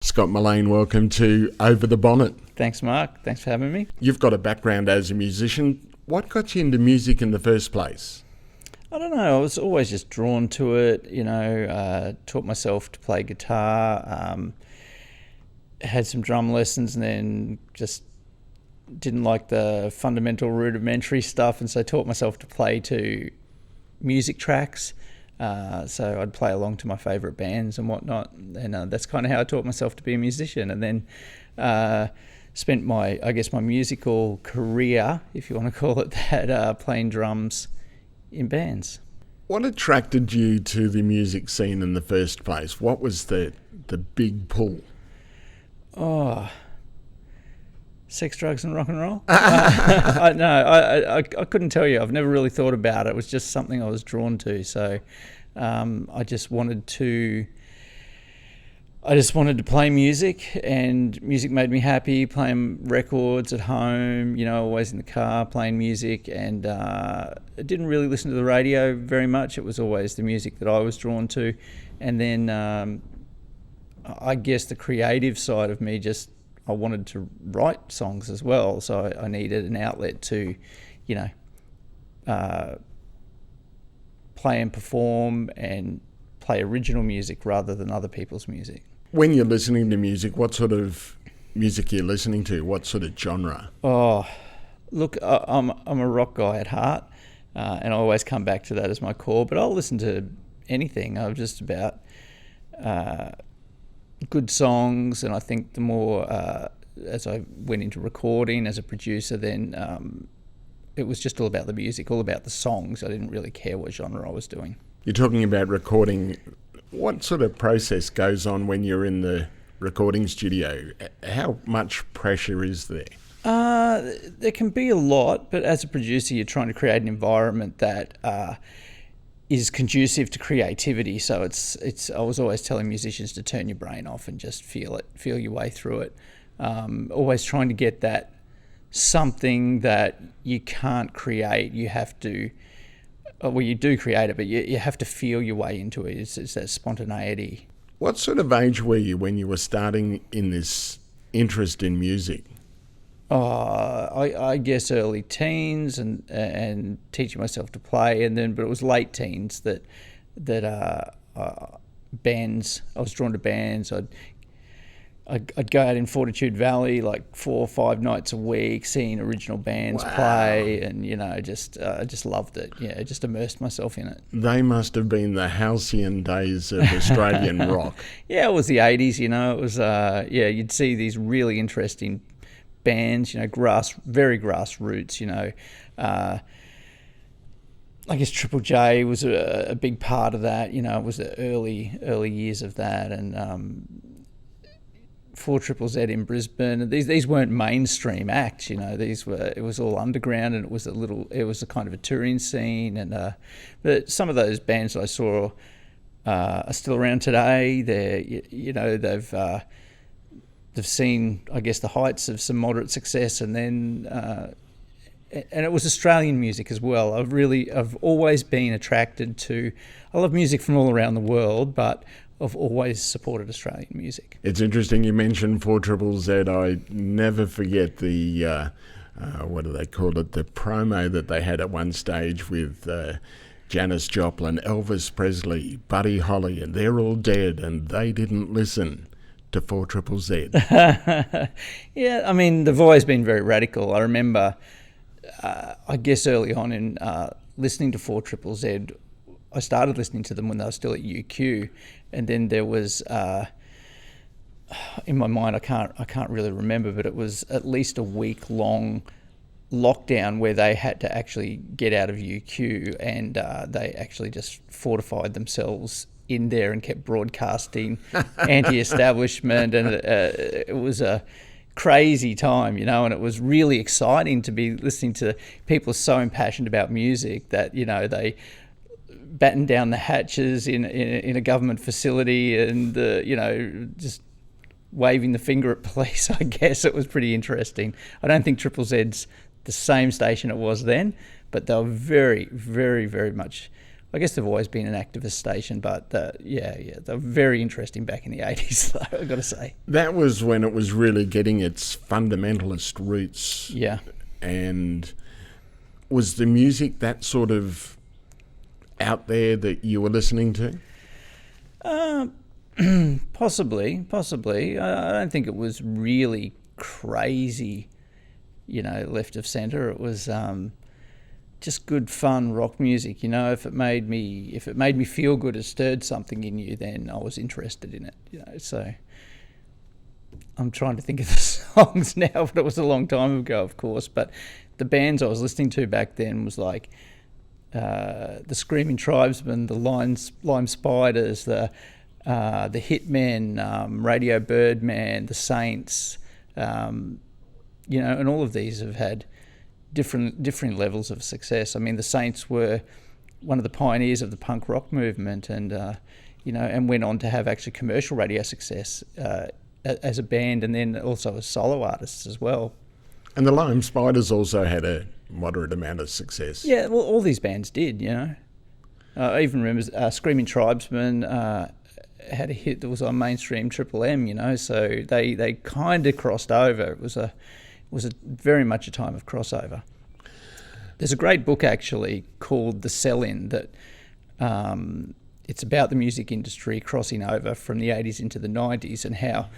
Scott Mullane, welcome to Over the Bonnet. Thanks, Mark. Thanks for having me. You've got a background as a musician. What got you into music in the first place? I don't know. I was always just drawn to it. Taught myself to play guitar. Had some drum lessons, and then just didn't like the fundamental rudimentary stuff, and so taught myself to play to music tracks. So I'd play along to my favourite bands and whatnot, and that's kind of how I taught myself to be a musician. And then spent my musical career, if you want to call it that, playing drums in bands. What attracted you to the music scene in the first place? What was the big pull? Oh, sex, drugs, and rock and roll. I couldn't tell you. I've never really thought about it. It was just something I was drawn to. So I just wanted to play music, and music made me happy. Playing records at home, always in the car playing music, and I didn't really listen to the radio very much. It was always the music that I was drawn to, and then I guess the creative side of me I wanted to write songs as well, so I needed an outlet to, play and perform and play original music rather than other people's music. When you're listening to music, what sort of music are you listening to? What sort of genre? Oh, look, I'm a rock guy at heart, and I always come back to that as my core, but I'll listen to anything. I'm just about good songs, and I think the more as I went into recording as a producer, then it was just all about the music, all about the songs. I didn't really care what genre I was doing. You're talking about recording. What sort of process goes on when you're in the recording studio? How much pressure is there? There can be a lot, but as a producer, you're trying to create an environment that is conducive to creativity. So it's. I was always telling musicians to turn your brain off and just feel your way through it. Always trying to get that something that you can't create. You have to. Well, you do create it, but you have to feel your way into it. It's that spontaneity. What sort of age were you when you were starting in this interest in music? I guess early teens and teaching myself to play, but it was late teens that bands. I was drawn to bands. I'd go out in Fortitude Valley like 4 or 5 nights a week, seeing original bands play, and I just loved it. Yeah, just immersed myself in it. They must have been the halcyon days of Australian rock. Yeah, it was the 80s. It was you'd see these really interesting bands. Very grassroots. I guess Triple J was a big part of that. It was the early years of that, and 4ZZZ in Brisbane. These weren't mainstream acts, it was all underground, and it was a kind of a touring scene, and but some of those bands I saw are still around today. They've seen, I guess, the heights of some moderate success, and then and it was Australian music as well. I've always been attracted to. I love music from all around the world, but I've always supported Australian music. It's interesting you mentioned 4ZZZ. I never forget the, what do they call it, the promo that they had at one stage with Janis Joplin, Elvis Presley, Buddy Holly, and they're all dead, and they didn't listen to 4ZZZ. Yeah, they've always been very radical. I remember, I guess early on in listening to 4ZZZ, I started listening to them when they were still at UQ, and then there was, in my mind, I can't really remember, but it was at least a week-long lockdown where they had to actually get out of UQ, and they actually just fortified themselves in there and kept broadcasting anti-establishment, and it was a crazy time, and it was really exciting to be listening to people so impassioned about music that, they battened down the hatches in a government facility, and just waving the finger at police. I guess it was pretty interesting. I don't think Triple Z's the same station it was then, but they were very, very, very much I guess they've always been an activist station, but they're very interesting back in the 80s, though, I've got to say. That was when it was really getting its fundamentalist roots. Yeah. And was the music that sort of out there that you were listening to? Possibly. I don't think it was really crazy, left of centre. It was just good fun rock music. If it made me feel good, it stirred something in you, then I was interested in it. So I'm trying to think of the songs now, but it was a long time ago, of course. But the bands I was listening to back then was like the Screaming Tribesmen, the Lime Spiders, the Hitmen, Radio Birdman, the Saints, and all of these have had different levels of success. I mean, the Saints were one of the pioneers of the punk rock movement, and and went on to have actually commercial radio success as a band, and then also as solo artists as well. And the Lime Spiders also had a moderate amount of success. Yeah, well, all these bands did. I even remember Screaming Tribesmen had a hit that was on mainstream Triple M. So they kind of crossed over. It was a very much a time of crossover. There's a great book actually called The Sell-In that it's about the music industry crossing over from the 80s into the 90s, and how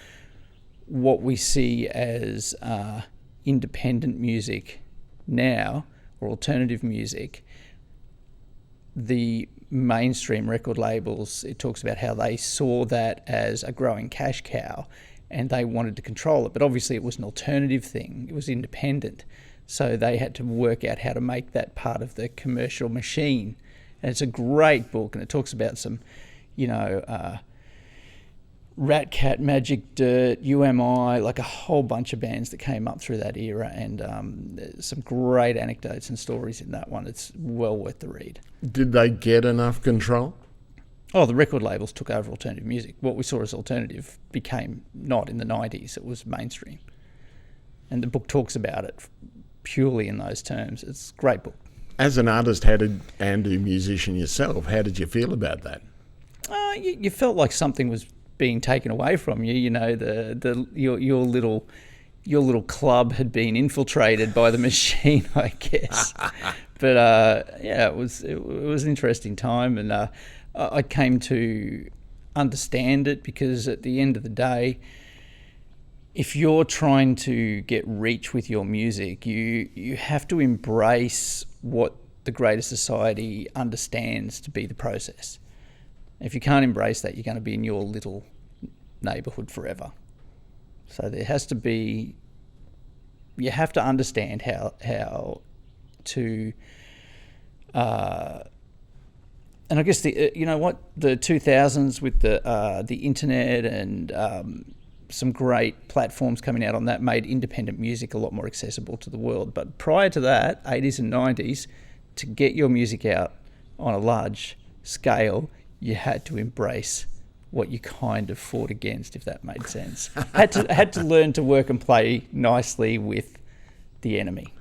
what we see as independent music now, or alternative music, the mainstream record labels, it talks about how they saw that as a growing cash cow and they wanted to control it. But obviously it was an alternative thing. It was independent. So they had to work out how to make that part of the commercial machine. And it's a great book, and it talks about some, Rat Cat, Magic Dirt, UMI, like a whole bunch of bands that came up through that era, and some great anecdotes and stories in that one. It's well worth the read. Did they get enough control? Oh, the record labels took over alternative music. What we saw as alternative became not in the 90s. It was mainstream. And the book talks about it purely in those terms. It's a great book. As an artist and a musician yourself, how did you feel about that? You felt like something was being taken away from you. Your little club had been infiltrated by the machine, I guess. But it was an interesting time, and I came to understand it, because at the end of the day, if you're trying to get reach with your music, you have to embrace what the greater society understands to be the process. If you can't embrace that, you're going to be in your little neighbourhood forever. So there has to be, you have to understand how to, and I guess the 2000s with the internet and some great platforms coming out on that made independent music a lot more accessible to the world. But prior to that, 80s and 90s, to get your music out on a large scale, you had to embrace what you kind of fought against, if that made sense. had to learn to work and play nicely with the enemy.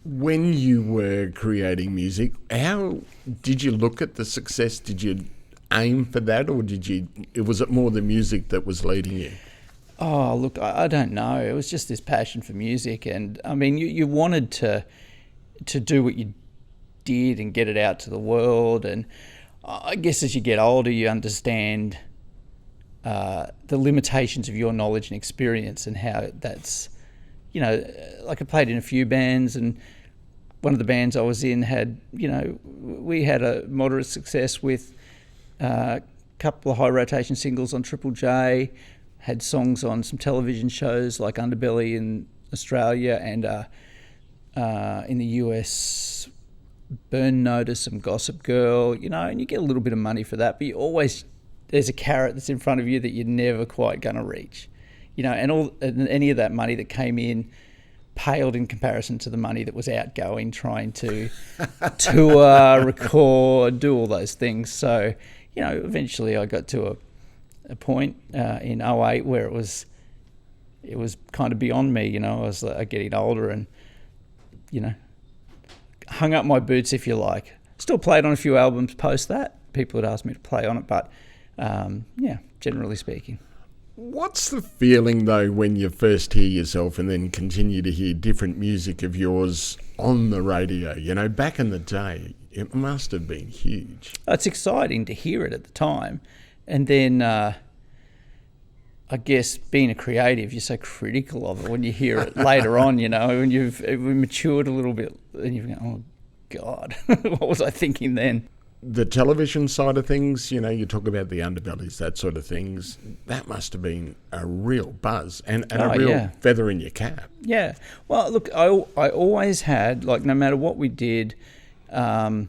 When you were creating music, how did you look at the success? Did you aim for that, or was it more the music that was leading you? Oh, look, I don't know. It was just this passion for music, and I mean, you wanted to do what you did and get it out to the world. And I guess as you get older, you understand the limitations of your knowledge and experience, and how that's, like I played in a few bands, and one of the bands I was in had, we had a moderate success with a couple of high rotation singles on Triple J, had songs on some television shows like Underbelly in Australia, and in the US, Burn Notice, some Gossip Girl, and you get a little bit of money for that, but there's a carrot that's in front of you that you're never quite going to reach, and any of that money that came in paled in comparison to the money that was outgoing, trying to tour, record, do all those things. So, eventually I got to a point in 2008 where it was kind of beyond me. I was getting older, and hung up my boots, if you like, Still played on a few albums post that. People had asked me to play on it, but generally speaking. What's the feeling, though, when you first hear yourself and then continue to hear different music of yours on the radio? You know, back in the day, it must have been huge. It's exciting to hear it at the time. And then I guess being a creative, you're so critical of it when you hear it later on, you know, when you've matured a little bit and you go, oh, God, what was I thinking then? The television side of things, you know, you talk about the Underbellies, that sort of things, that must have been a real buzz and a real feather in your cap. Yeah. Well, look, I always had, like, no matter what we did, you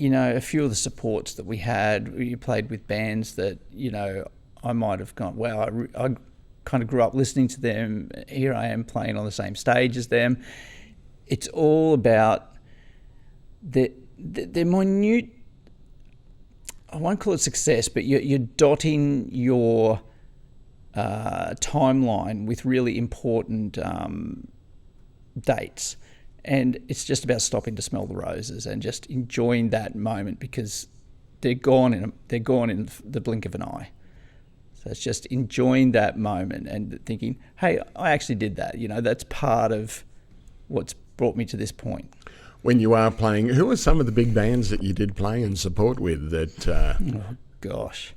know, a few of the supports that we had, you played with bands that, you know, I might have gone, wow, I kind of grew up listening to them. Here I am playing on the same stage as them. It's all about the minute, I won't call it success, but you're dotting your timeline with really important dates. And it's just about stopping to smell the roses and just enjoying that moment, because they're gone in the blink of an eye. So it's just enjoying that moment and thinking, hey, I actually did that. You know, that's part of what's brought me to this point. When you are playing, who are some of the big bands that you did play and support with that... Oh, gosh.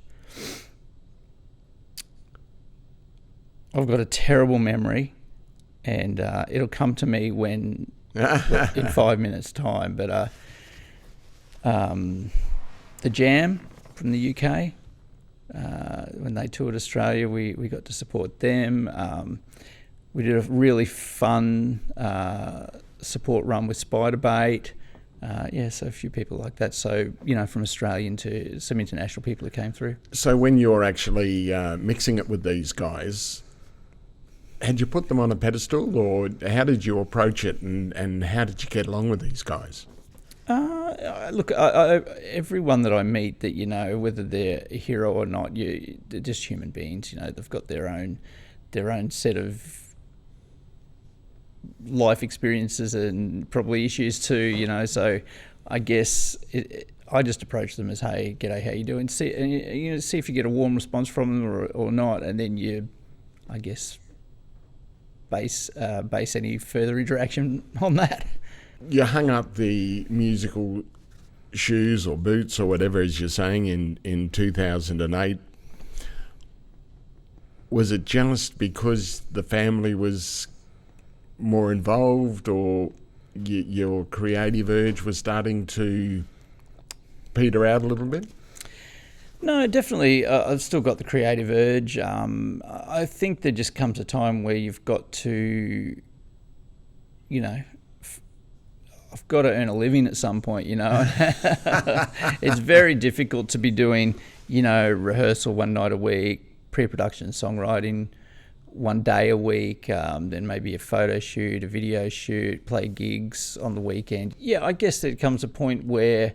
I've got a terrible memory, and it'll come to me in 5 minutes' time. But The Jam from the UK, when they toured Australia, we got to support them. We did a really fun support run with Spiderbait. So a few people like that. So, you know, from Australian to some international people who came through. So when you're actually mixing it with these guys, had you put them on a pedestal, or how did you approach it, and how did you get along with these guys? Look, everyone that I meet that, you know, whether they're a hero or not, they're just human beings. You know, they've got their own set of life experiences and probably issues too, you know. So I guess I just approach them as, hey, g'day, how you doing? See if you get a warm response from them or not, and then you, I guess, base any further interaction on that. You hung up the musical shoes or boots or whatever, as you're saying, in 2008. Was it just because the family was more involved, or your creative urge was starting to peter out a little bit? No, definitely. I've still got the creative urge. I think there just comes a time where you've got to, you know, I've got to earn a living at some point, you know. It's very difficult to be doing, you know, rehearsal one night a week, pre-production songwriting one day a week, then maybe a photo shoot, a video shoot, play gigs on the weekend. Yeah, I guess there comes a point where,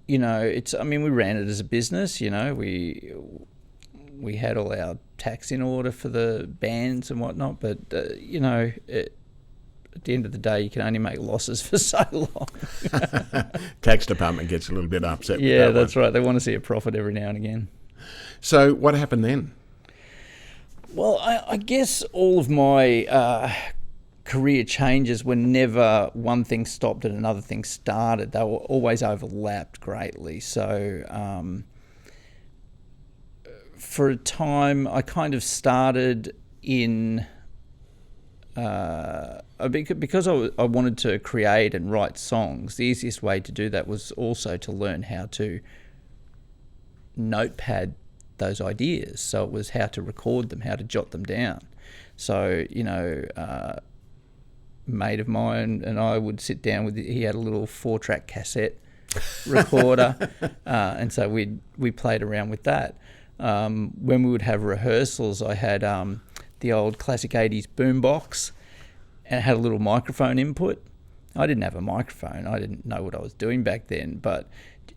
you know, we ran it as a business, you know, we had all our tax in order for the bands and whatnot, but, you know, at the end of the day, you can only make losses for so long. Tax department gets a little bit upset. Yeah, that's right. They want to see a profit every now and again. So what happened then? Well, I guess all of my career changes were never one thing stopped and another thing started. They were always overlapped greatly. So for a time, I kind of started in... because I wanted to create and write songs, the easiest way to do that was also to learn how to notepad those ideas. So it was how to record them, how to jot them down. So, you know, a mate of mine and I would sit down he had a little 4-track cassette recorder, and so we played around with that. When we would have rehearsals, I had the old classic 80s boombox, and it had a little microphone input. I didn't have a microphone. I didn't know what I was doing back then. But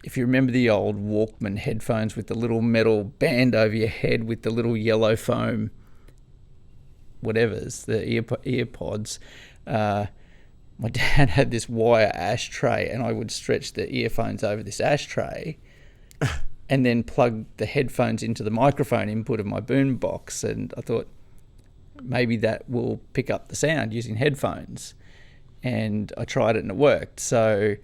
if you remember the old Walkman headphones with the little metal band over your head with the little yellow foam whatevers, the earpods, my dad had this wire ashtray, and I would stretch the earphones over this ashtray and then plug the headphones into the microphone input of my boombox. And I thought maybe that will pick up the sound using headphones. And I tried it and it worked. So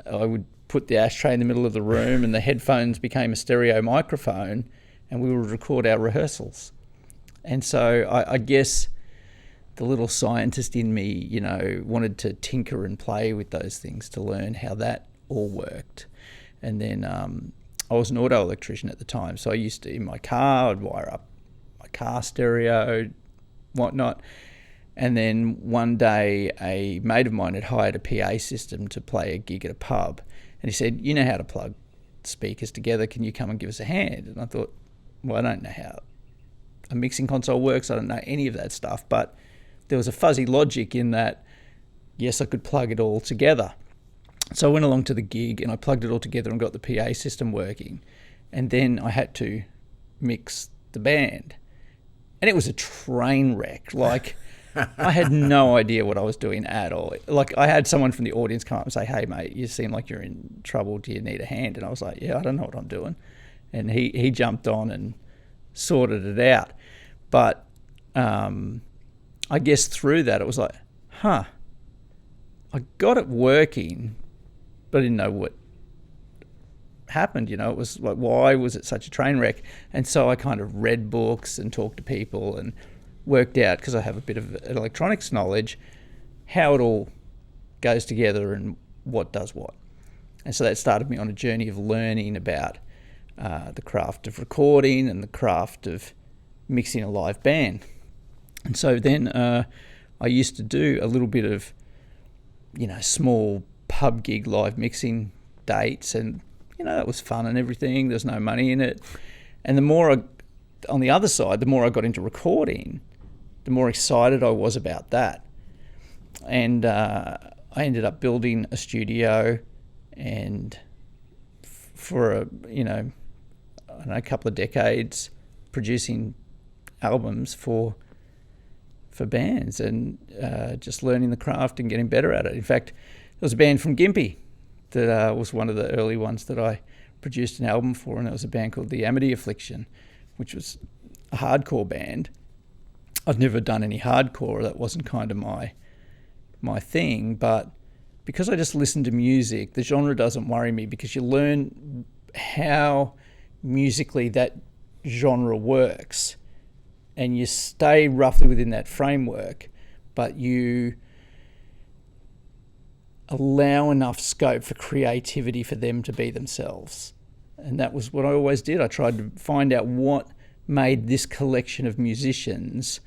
I would put the ashtray in the middle of the room and the headphones became a stereo microphone, and we would record our rehearsals. And so I guess the little scientist in me, you know, wanted to tinker and play with those things to learn how that all worked. And then I was an auto electrician at the time, so I used to, in my car, I'd wire up my car stereo, whatnot. And then one day a mate of mine had hired a PA system to play a gig at a pub. And he said, you know how to plug speakers together, can you come and give us a hand? And I thought, well, I don't know how a mixing console works, I don't know any of that stuff, but there was a fuzzy logic in that, yes, I could plug it all together. So I went along to the gig and I plugged it all together and got the PA system working. And then I had to mix the band. And it was a train wreck. Like, I had no idea what I was doing at all. Like, I had someone from the audience come up and say, hey, mate, you seem like you're in trouble. Do you need a hand? And I was like, yeah, I don't know what I'm doing. And he jumped on and sorted it out. But I guess through that, it was like, I got it working, but I didn't know what happened. You know, it was like, why was it such a train wreck? And so I kind of read books and talked to people and worked out, because I have a bit of electronics knowledge, how it all goes together and what does what. And so that started me on a journey of learning about the craft of recording and the craft of mixing a live band. And so then I used to do a little bit of, you know, small pub gig live mixing dates, and, you know, that was fun and everything. There's no money in it. And the more on the other side, the more I got into recording, the more excited I was about that. And I ended up building a studio, and for a couple of decades producing albums for bands, and just learning the craft and getting better at it. In fact, there was a band from Gympie that was one of the early ones that I produced an album for, and it was a band called the Amity Affliction, which was a hardcore band. I'd never done any hardcore, that wasn't kind of my thing, but because I just listen to music, the genre doesn't worry me, because you learn how musically that genre works, and you stay roughly within that framework, but you allow enough scope for creativity for them to be themselves. And that was what I always did. I tried to find out what made this collection of musicians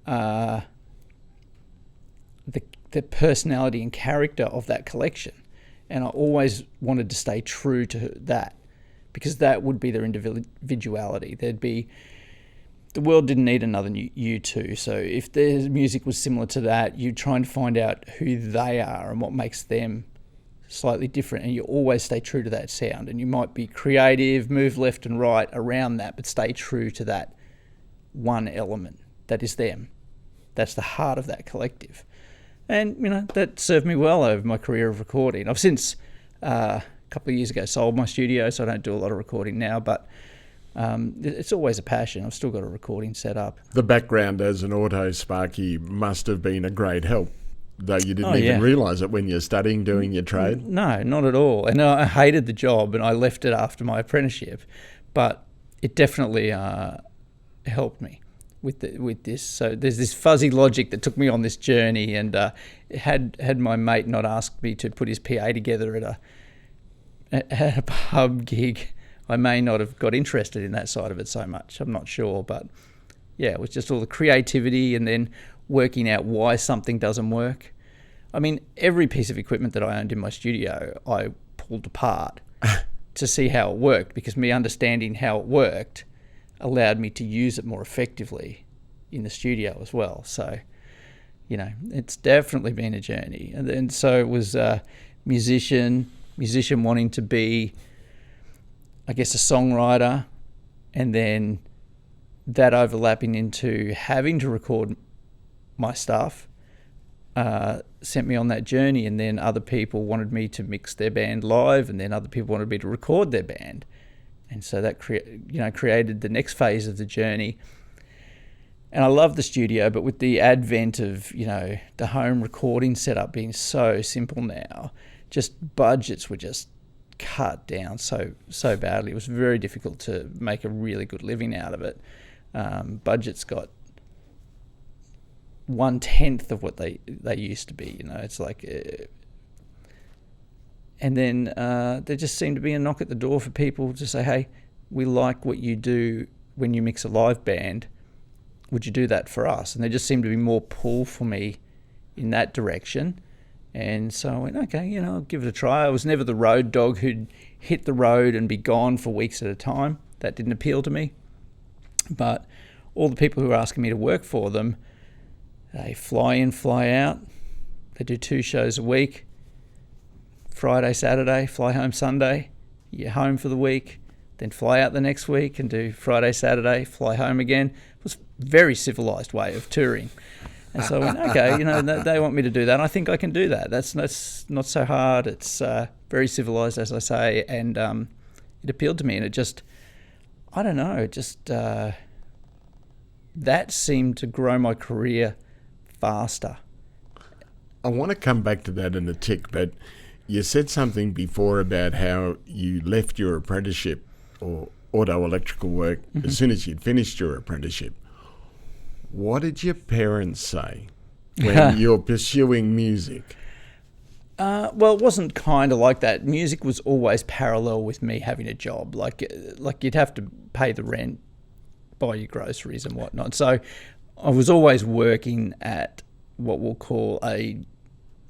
the personality and character of that collection. And I always wanted to stay true to that, because that would be their individuality. The world didn't need another U2. So if their music was similar to that, you're trying to find out who they are and what makes them slightly different. And you always stay true to that sound. And you might be creative, move left and right around that, but stay true to that one element that is them. That's the heart of that collective. And, you know, that served me well over my career of recording. I've since, a couple of years ago, sold my studio, so I don't do a lot of recording now, but it's always a passion. I've still got a recording set up. The background as an auto sparky must have been a great help, though you didn't even realise it when you're studying, doing your trade. No, not at all. And I hated the job, and I left it after my apprenticeship, but it definitely helped me with this. So there's this fuzzy logic that took me on this journey, and had my mate not asked me to put his PA together at a pub gig, I may not have got interested in that side of it so much. I'm not sure, but yeah, it was just all the creativity and then working out why something doesn't work. I mean, every piece of equipment that I owned in my studio, I pulled apart to see how it worked, because me understanding how it worked allowed me to use it more effectively in the studio as well. So, you know, it's definitely been a journey. And then so it was musician wanting to be, I guess, a songwriter, and then that overlapping into having to record my stuff, sent me on that journey, and then other people wanted me to mix their band live, and then other people wanted me to record their band, and so that created the next phase of the journey. And I love the studio, but with the advent of the home recording setup being so simple now, just budgets were just cut down so badly. It was very difficult to make a really good living out of it. Budgets got 1/10 of what they used to be. It's like, and then there just seemed to be a knock at the door for people to say, hey, we like what you do when you mix a live band. Would you do that for us? And there just seemed to be more pull for me in that direction. And so I went, okay, I'll give it a try. I was never the road dog who'd hit the road and be gone for weeks at a time. That didn't appeal to me. But all the people who were asking me to work for them, they fly in, fly out. They do 2 shows a week. Friday, Saturday, fly home Sunday. You're home for the week. Then fly out the next week and do Friday, Saturday, fly home again. It was a very civilised way of touring. And so I went, okay, they want me to do that. I think I can do that. That's not so hard. It's very civilised, as I say, and it appealed to me. And it just, I don't know, that seemed to grow my career faster. I want to come back to that in a tick, but you said something before about how you left your apprenticeship or auto electrical work as soon as you'd finished your apprenticeship. What did your parents say when you're pursuing music? Well, it wasn't kind of like that. Music was always parallel with me having a job. Like you'd have to pay the rent, buy your groceries and whatnot. So I was always working at what we'll call a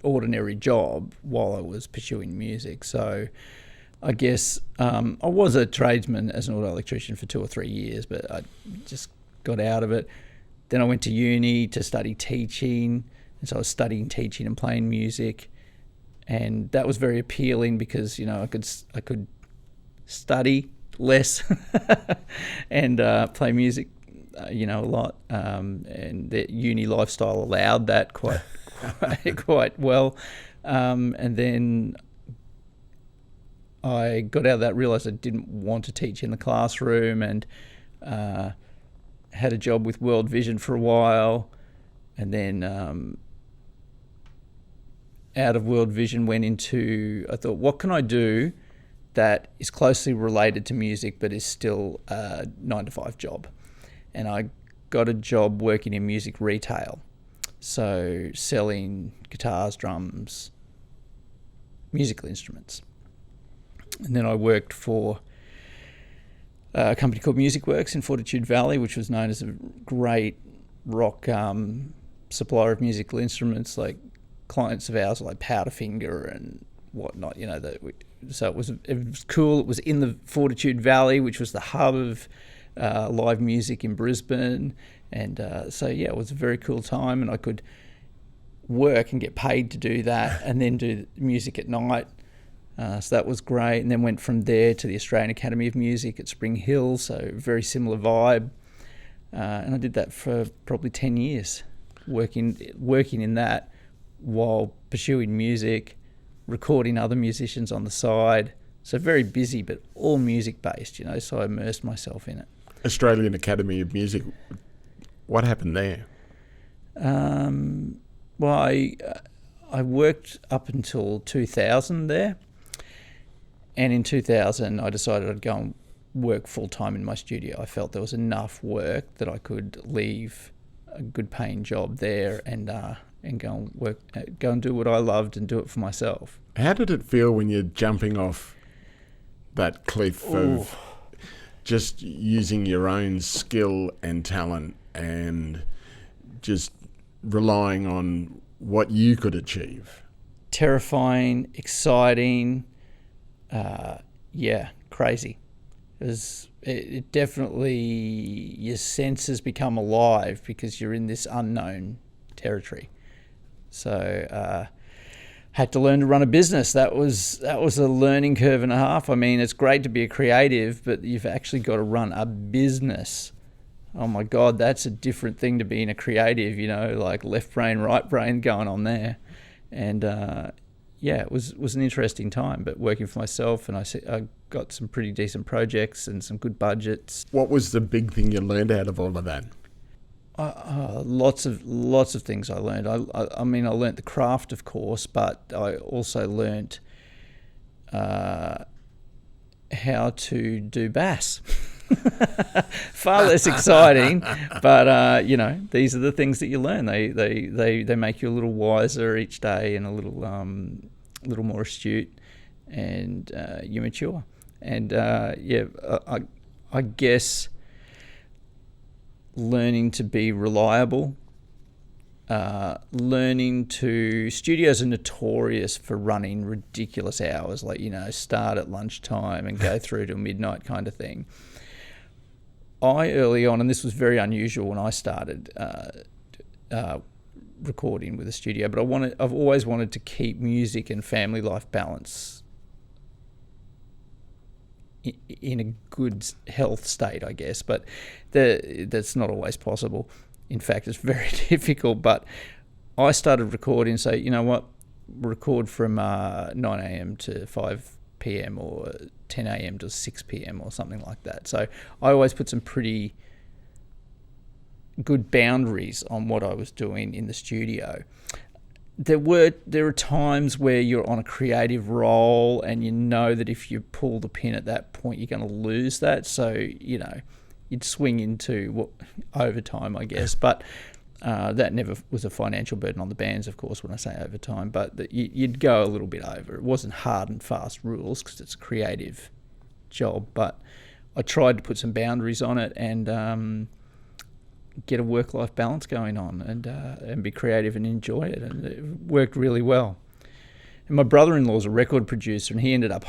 ordinary job while I was pursuing music. So I guess I was a tradesman as an auto electrician for 2 or 3 years, but I just got out of it. Then I went to uni to study teaching, and so I was studying teaching and playing music, and that was very appealing because I could study less and play music, a lot, and the uni lifestyle allowed that quite well, and then I got out of that, realised I didn't want to teach in the classroom, and had a job with World Vision for a while, and then out of World Vision I thought, what can I do that is closely related to music but is still a 9-to-5 job? And I got a job working in music retail, so selling guitars, drums, musical instruments. And then I worked for a company called Music Works in Fortitude Valley, which was known as a great rock supplier of musical instruments, like clients of ours like Powderfinger and whatnot. So it was cool. It was in the Fortitude Valley, which was the hub of live music in Brisbane, and so it was a very cool time, and I could work and get paid to do that, and then do music at night. So that was great, and then went from there to the Australian Academy of Music at Spring Hill, so very similar vibe, and I did that for probably 10 years, working in that while pursuing music, recording other musicians on the side, so very busy but all music based, so I immersed myself in it. Australian Academy of Music, what happened there? Well, I worked up until 2000 there. And in 2000, I decided I'd go and work full-time in my studio. I felt there was enough work that I could leave a good-paying job there and go and do what I loved and do it for myself. How did it feel when you're jumping off that cliff of just using your own skill and talent and just relying on what you could achieve? Terrifying, exciting. Crazy. It definitely, your senses become alive because you're in this unknown territory. So had to learn to run a business. That was a learning curve and a half. I mean, it's great to be a creative, but you've actually got to run a business. oh my God, that's a different thing to being a creative, like left brain, right brain going on there. And it was an interesting time, but working for myself, and I got some pretty decent projects and some good budgets. What was the big thing you learned out of all of that? Lots of things I learned. I learned the craft, of course, but I also learned how to do bass. Far less exciting, but these are the things that you learn. They make you a little wiser each day and a little more astute, and you mature. And I guess learning to be reliable, studios are notorious for running ridiculous hours, like, start at lunchtime and go through to midnight kind of thing. I early on, and this was very unusual when I started recording with a studio, but I've always wanted to keep music and family life balance in a good health state, I guess, but that's not always possible. In fact, it's very difficult. But I started recording, so you know what, record from 9 a.m. to 5 p.m. or 10 a.m. to 6 p.m. or something like that. So I always put some pretty good boundaries on what I was doing in the studio. There are times where you're on a creative roll and you know that if you pull the pin at that point, you're going to lose that. So, you'd swing into overtime, I guess. But that never was a financial burden on the bands, of course, when I say overtime. But you'd go a little bit over. It wasn't hard and fast rules because it's a creative job. But I tried to put some boundaries on it and get a work-life balance going on and be creative and enjoy it, and it worked really well. And my brother-in-law's a record producer, and he ended up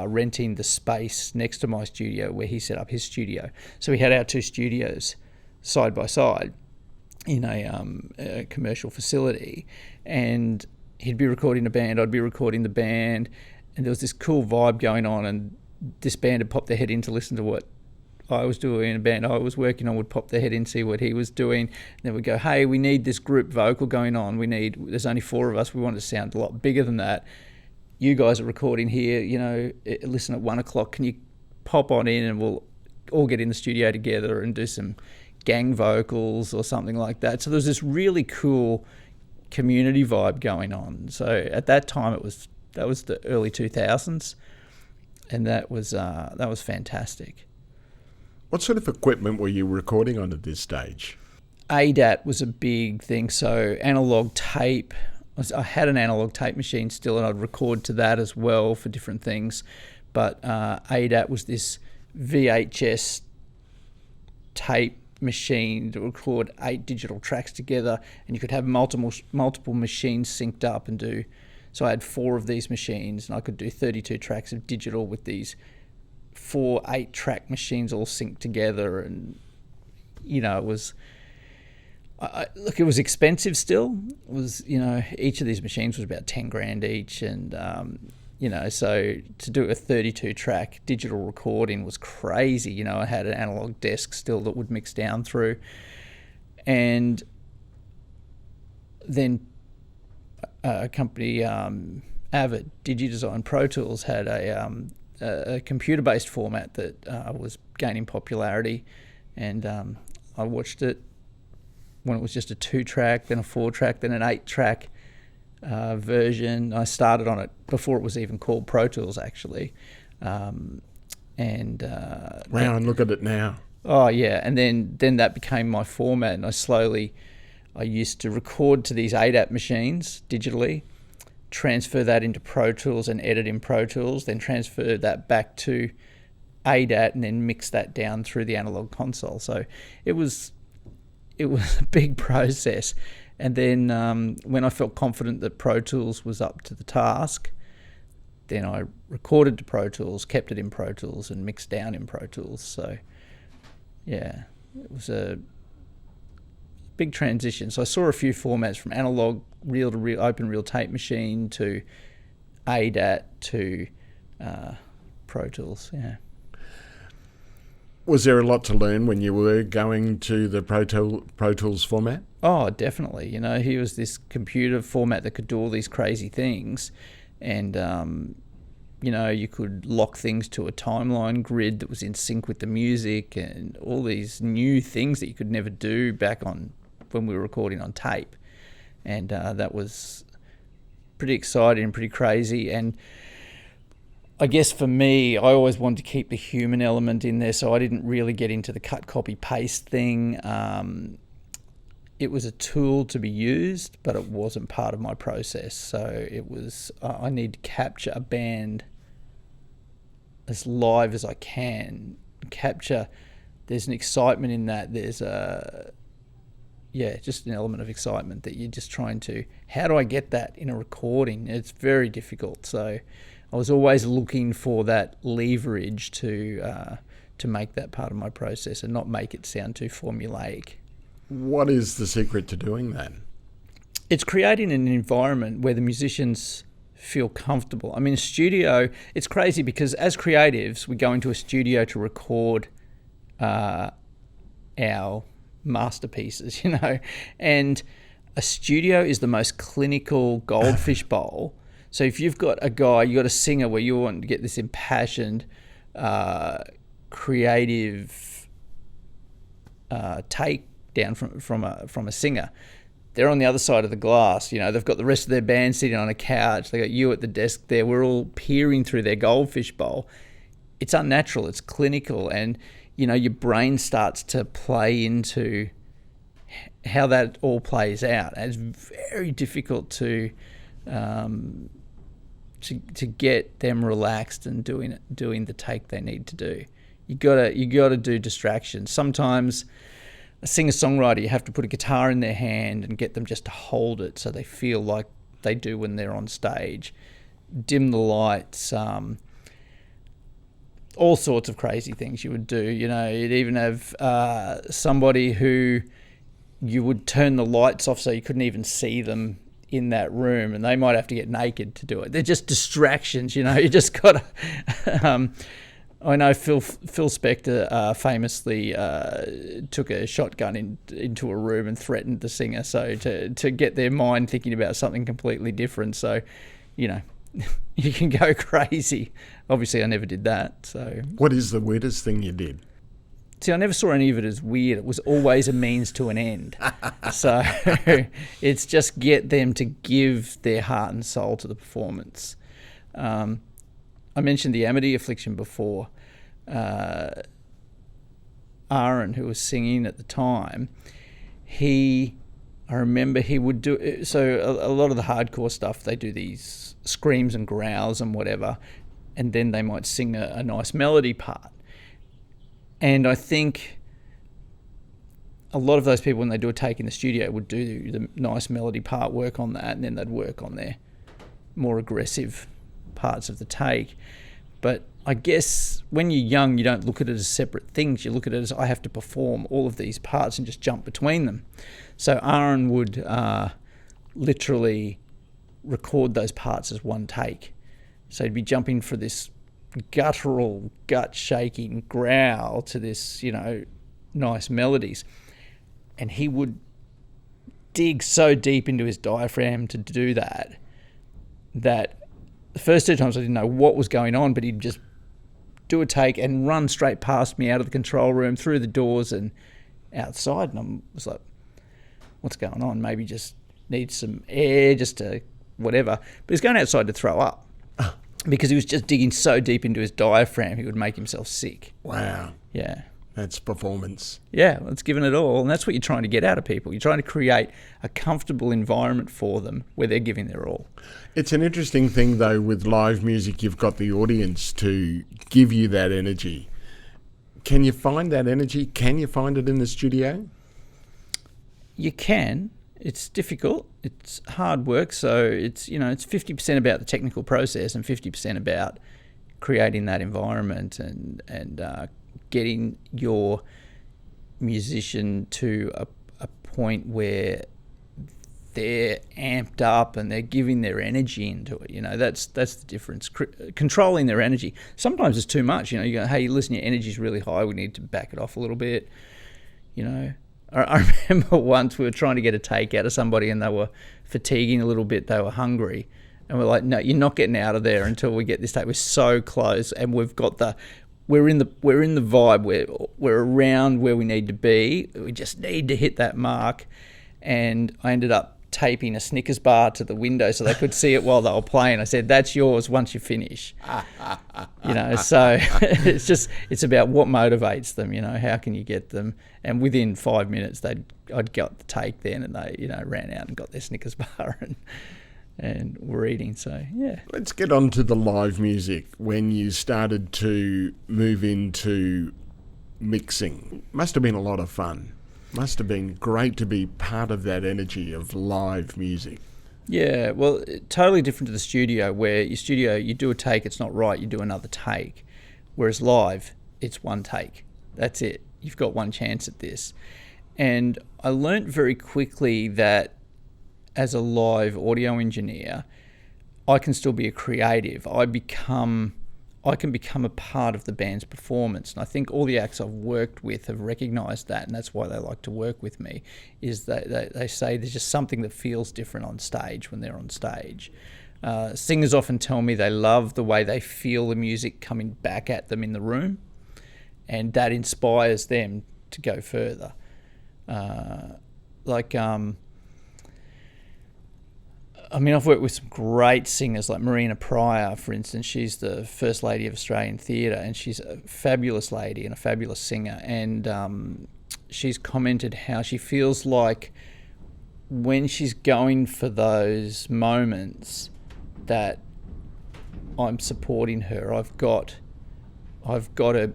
renting the space next to my studio where he set up his studio. So we had our two studios side by side in a commercial facility, and he'd be recording a band, I'd be recording the band, and there was this cool vibe going on, and this band had popped their head in to listen to what I was doing. A band I was working on would pop their head in, see what he was doing, and then we'd go, hey, we need this group vocal going on. There's only 4 of us. We want it to sound a lot bigger than that. You guys are recording here, listen at 1 o'clock. Can you pop on in and we'll all get in the studio together and do some gang vocals or something like that. So there's this really cool community vibe going on. So at that time, that was the early 2000s, and that was fantastic. What sort of equipment were you recording on at this stage? ADAT was a big thing, so analog tape. I had an analog tape machine still, and I'd record to that as well for different things. But ADAT was this VHS tape machine to record 8 digital tracks together, and you could have multiple machines synced up and do. So I had 4 of these machines, and I could do 32 tracks of digital with these 4 8-track machines all synced together. And it was it was expensive still. It was, each of these machines was about 10 grand each, and so to do a 32 track digital recording was crazy. I had an analog desk still that would mix down through. And then a company, Avid DigiDesign Pro Tools, had a computer-based format that was gaining popularity, and I watched it when it was just a 2-track, then a 4-track, then an 8-track version. I started on it before it was even called Pro Tools, actually. And look at it now. Oh, yeah, and then that became my format, and I used to record to these ADAT machines digitally, transfer that into Pro Tools and edit in Pro Tools, then transfer that back to ADAT and then mix that down through the analog console. So it was a big process. And then when I felt confident that Pro Tools was up to the task, then I recorded to Pro Tools, kept it in Pro Tools, and mixed down in Pro Tools. So yeah, it was a big transition. So I saw a few formats from analog reel-to-reel, open-reel tape machine to ADAT to Pro Tools. Yeah. Was there a lot to learn when you were going to the Pro Tools format? Oh, definitely. Here was this computer format that could do all these crazy things. And, you could lock things to a timeline grid that was in sync with the music and all these new things that you could never do back on when we were recording on tape. And that was pretty exciting and pretty crazy. And I guess for me, I always wanted to keep the human element in there, so I didn't really get into the cut, copy, paste thing. It was a tool to be used, but it wasn't part of my process. So it was, I need to capture a band as live as I can. There's an excitement in that. There's just an element of excitement that you're just trying to, how do I get that in a recording? It's very difficult. So I was always looking for that leverage to make that part of my process and not make it sound too formulaic. What is the secret to doing that? It's creating an environment where the musicians feel comfortable. I mean, a studio, it's crazy because as creatives, we go into a studio to record our masterpieces, and a studio is the most clinical goldfish bowl. So if you've got a guy, you've got a singer where you want to get this impassioned, creative take down from a singer, they're on the other side of the glass. They've got the rest of their band sitting on a couch. They got you at the desk there. We're all peering through their goldfish bowl. It's unnatural. It's clinical, and your brain starts to play into how that all plays out. And it's very difficult to get them relaxed and doing the take they need to do. You gotta do distractions. Sometimes a singer-songwriter, you have to put a guitar in their hand and get them just to hold it so they feel like they do when they're on stage. Dim the lights, all sorts of crazy things you would do. You'd even have somebody who you would turn the lights off so you couldn't even see them in that room, and they might have to get naked to do it. They're just distractions, you just got to... I know Phil Spector famously took a shotgun into a room and threatened the singer, so to get their mind thinking about something completely different. So, you can go crazy. Obviously, I never did that. So, what is the weirdest thing you did? See, I never saw any of it as weird. It was always a means to an end. So it's just get them to give their heart and soul to the performance. I mentioned the Amity Affliction before. Aaron, who was singing at the time, I remember he would do... So a lot of the hardcore stuff, they do these screams and growls and whatever, and then they might sing a nice melody part. And I think a lot of those people, when they do a take in the studio, would do the nice melody part, work on that, and then they'd work on their more aggressive parts of the take. But I guess when you're young, you don't look at it as separate things. You look at it as, I have to perform all of these parts and just jump between them. So Aaron would literally record those parts as one take. So he'd be jumping for this guttural, gut-shaking growl to this, nice melodies. And he would dig so deep into his diaphragm to do that the first two times I didn't know what was going on, but he'd just do a take and run straight past me out of the control room, through the doors and outside. And I was like, what's going on? Maybe just needs some air, just to whatever. But he's going outside to throw up because he was just digging so deep into his diaphragm, he would make himself sick. Wow. Yeah. That's performance. Yeah, it's given it all. And that's what you're trying to get out of people. You're trying to create a comfortable environment for them where they're giving their all. It's an interesting thing, though, with live music, you've got the audience to give you that energy. Can you find that energy? Can you find it in the studio? You can. It's difficult. It's hard work. So it's 50% about the technical process and 50% about creating that environment and getting your musician to a point where they're amped up and they're giving their energy into it. That's the difference. Controlling their energy. Sometimes it's too much. You go, hey, listen, your energy's really high. We need to back it off a little bit. I remember once we were trying to get a take out of somebody and they were fatiguing a little bit. They were hungry. And we're like, no, you're not getting out of there until we get this take. We're so close, and we're in the vibe. We're around where we need to be. We just need to hit that mark. And I ended up taping a Snickers bar to the window so they could see it while they were playing. I said, that's yours once you finish. So it's about what motivates them, how can you get them? And within 5 minutes I'd got the take then, and they ran out and got their Snickers bar and were eating. So yeah, let's get on to the live music. When you started to move into mixing, must have been a lot of fun. Must have been great to be part of that energy of live music. Yeah, well, totally different to the studio, where your studio, you do a take, it's not right, you do another take. Whereas live, it's one take. That's it. You've got one chance at this. And I learnt very quickly that as a live audio engineer, I can still be a creative. I can become a part of the band's performance. And I think all the acts I've worked with have recognised that, and that's why they like to work with me, is that they say there's just something that feels different on stage when they're on stage. Singers often tell me they love the way they feel the music coming back at them in the room, and that inspires them to go further. I've worked with some great singers like Marina Pryor, for instance. She's the First Lady of Australian Theatre, and she's a fabulous lady and a fabulous singer. And she's commented how she feels like when she's going for those moments that I'm supporting her. I've got her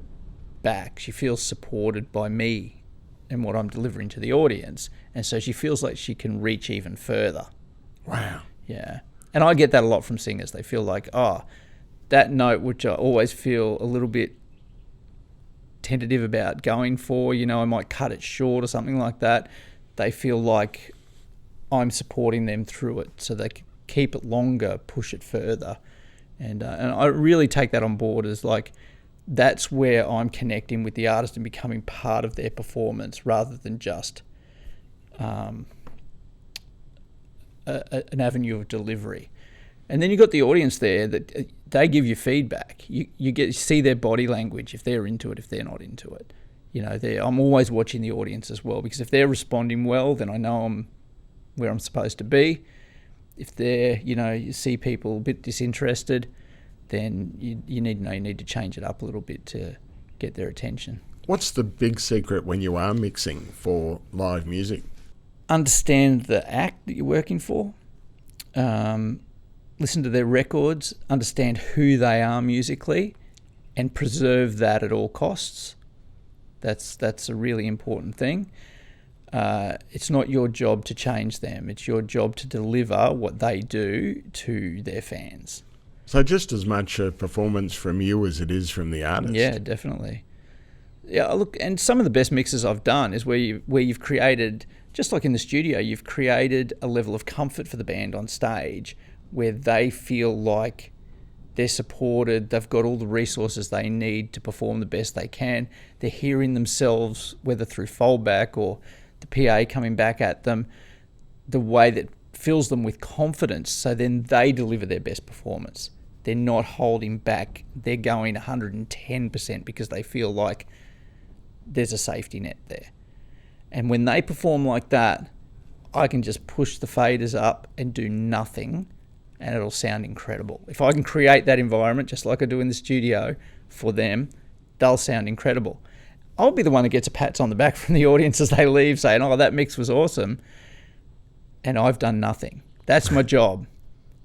back. She feels supported by me and what I'm delivering to the audience. And so she feels like she can reach even further. Wow. Yeah. And I get that a lot from singers. They feel like, that note, which I always feel a little bit tentative about going for, I might cut it short or something like that. They feel like I'm supporting them through it, so they can keep it longer, push it further. And I really take that on board as like, that's where I'm connecting with the artist and becoming part of their performance rather than just an avenue of delivery. And then you've got the audience there that they give you feedback. You get to see their body language, if they're into it, if they're not into it. I'm always watching the audience as well, because if they're responding well, then I know I'm where I'm supposed to be. If they're, you see people a bit disinterested, then you need to change it up a little bit to get their attention. What's the big secret when you are mixing for live music? Understand the act that you're working for. Listen to their records, understand who they are musically, and preserve that at all costs. That's a really important thing. It's not your job to change them. It's your job to deliver what they do to their fans. So just as much a performance from you as it is from the artist. Yeah, definitely. Yeah, look, and some of the best mixes I've done is where you've created, just like in the studio, you've created a level of comfort for the band on stage where they feel like they're supported, they've got all the resources they need to perform the best they can. They're hearing themselves, whether through foldback or the PA coming back at them, the way that fills them with confidence, so then they deliver their best performance. They're not holding back. They're going 110% because they feel like there's a safety net there. And when they perform like that, I can just push the faders up and do nothing, and it'll sound incredible. If I can create that environment, just like I do in the studio, for them, they'll sound incredible. I'll be the one that gets a pat on the back from the audience as they leave saying, oh, that mix was awesome. And I've done nothing. That's my job.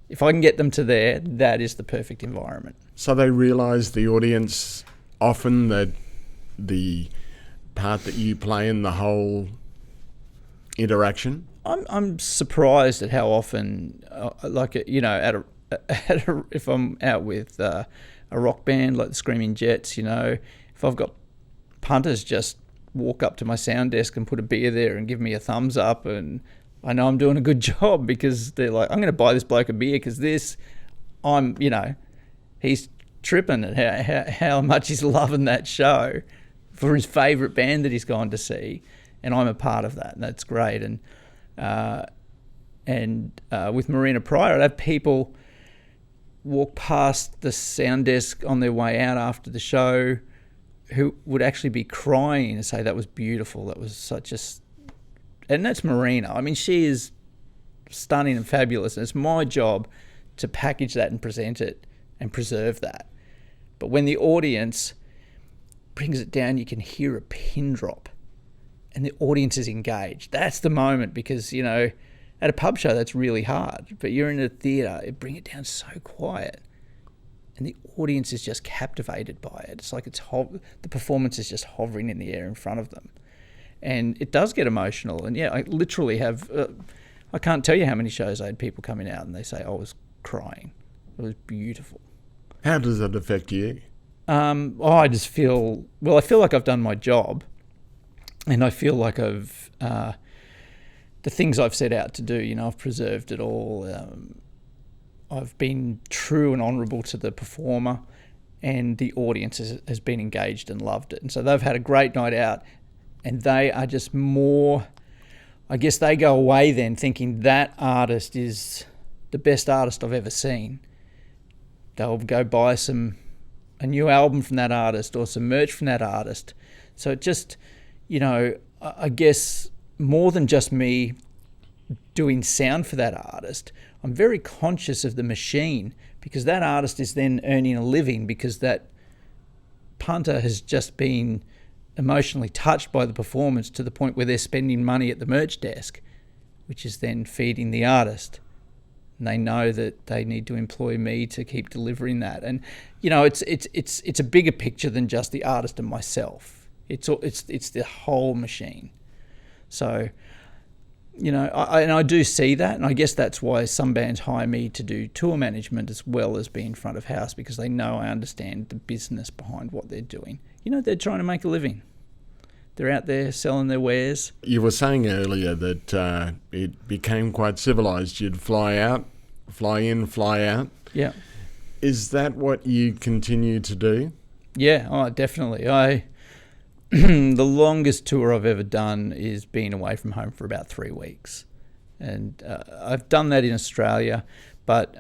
If I can get them to there, that is the perfect environment. So they realise, the audience, often that the part that you play in the whole interaction? I'm surprised at how often, if I'm out with a rock band like the Screaming Jets, if I've got punters just walk up to my sound desk and put a beer there and give me a thumbs up, and I know I'm doing a good job because they're like, I'm going to buy this bloke a beer because he's tripping at how much he's loving that show for his favourite band that he's gone to see, and I'm a part of that, and that's great. And with Marina Prior, I'd have people walk past the sound desk on their way out after the show who would actually be crying and say, that was beautiful, that was such a... And that's Marina. I mean, she is stunning and fabulous, and it's my job to package that and present it and preserve that. But when the audience brings it down, you can hear a pin drop and the audience is engaged. That's the moment, because, at a pub show, that's really hard. But you're in a theatre, it bring it down so quiet and the audience is just captivated by it. It's like the performance is just hovering in the air in front of them. And it does get emotional. And I literally have, I can't tell you how many shows I had people coming out and they say, I was crying. It was beautiful. How does that affect you? I just feel like I've done my job, and I feel like I've, the things I've set out to do, I've preserved it all. I've been true and honourable to the performer, and the audience has been engaged and loved it. And so they've had a great night out, and they are just more, I guess they go away then thinking that artist is the best artist I've ever seen. They'll go buy a new album from that artist or some merch from that artist. So it just, I guess more than just me doing sound for that artist, I'm very conscious of the machine, because that artist is then earning a living because that punter has just been emotionally touched by the performance to the point where they're spending money at the merch desk, which is then feeding the artist. And they know that they need to employ me to keep delivering that. And it's a bigger picture than just the artist and myself. It's the whole machine. So, I do see that, and I guess that's why some bands hire me to do tour management as well as being front of house, because they know I understand the business behind what they're doing. They're trying to make a living. They're out there selling their wares. You were saying earlier that it became quite civilised. You'd fly out, fly in, fly out. Yeah. Is that what you continue to do? Yeah, definitely. The longest tour I've ever done is being away from home for about 3 weeks. And I've done that in Australia, but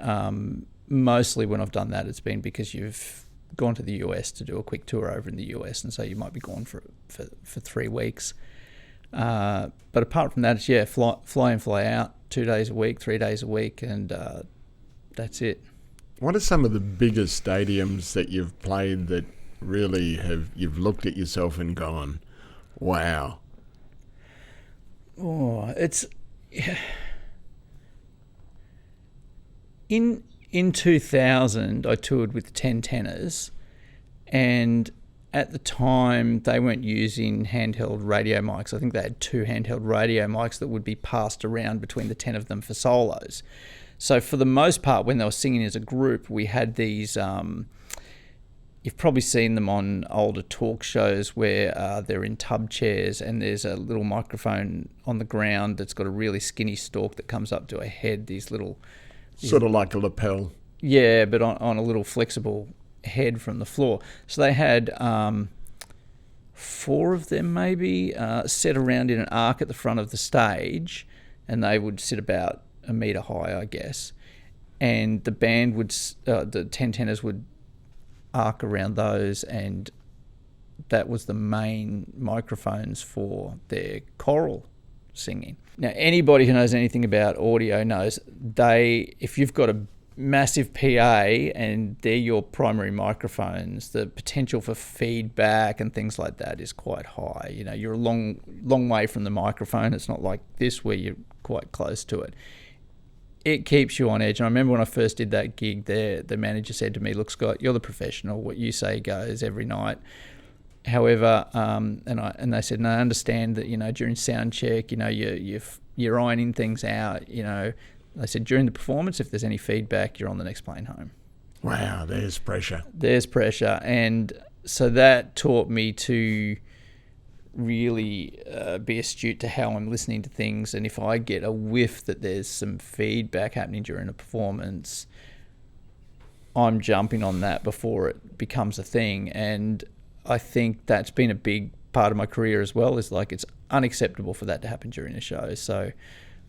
mostly when I've done that, it's been because you've gone to the US to do a quick tour over in the US, and so you might be gone for 3 weeks. But apart from that, it's fly in, fly out, 2 days a week, 3 days a week, and that's it. What are some of the biggest stadiums that you've played that really you've looked at yourself and gone, wow? Oh, it's in 2000 I toured with the Ten Tenors, and at the time they weren't using handheld radio mics. I think they had 2 handheld radio mics that would be passed around between the 10 of them for solos. So for the most part, when they were singing as a group, we had these you've probably seen them on older talk shows where they're in tub chairs and there's a little microphone on the ground that's got a really skinny stalk that comes up to a head, Sort of like a lapel. Yeah, but on a little flexible head from the floor. So they had 4 of them maybe set around in an arc at the front of the stage, and they would sit about a metre high, I guess. And the band would, the Ten Tenors would arc around those, and that was the main microphones for their choral singing. Now, anybody who knows anything about audio knows if you've got a massive PA and they're your primary microphones, the potential for feedback and things like that is quite high. You're a long way from the microphone. It's not like this where you're quite close to it. It keeps you on edge. And I remember when I first did that gig there, the manager said to me, look, Scott, you're the professional. What you say goes every night. However, and they said, no, I understand that, during sound check, you're ironing things out, They said during the performance, if there's any feedback, you're on the next plane home. Wow, there's pressure. And so that taught me to really be astute to how I'm listening to things, and if I get a whiff that there's some feedback happening during a performance, I'm jumping on that before it becomes a thing. And I think that's been a big part of my career as well, is like it's unacceptable for that to happen during a show. So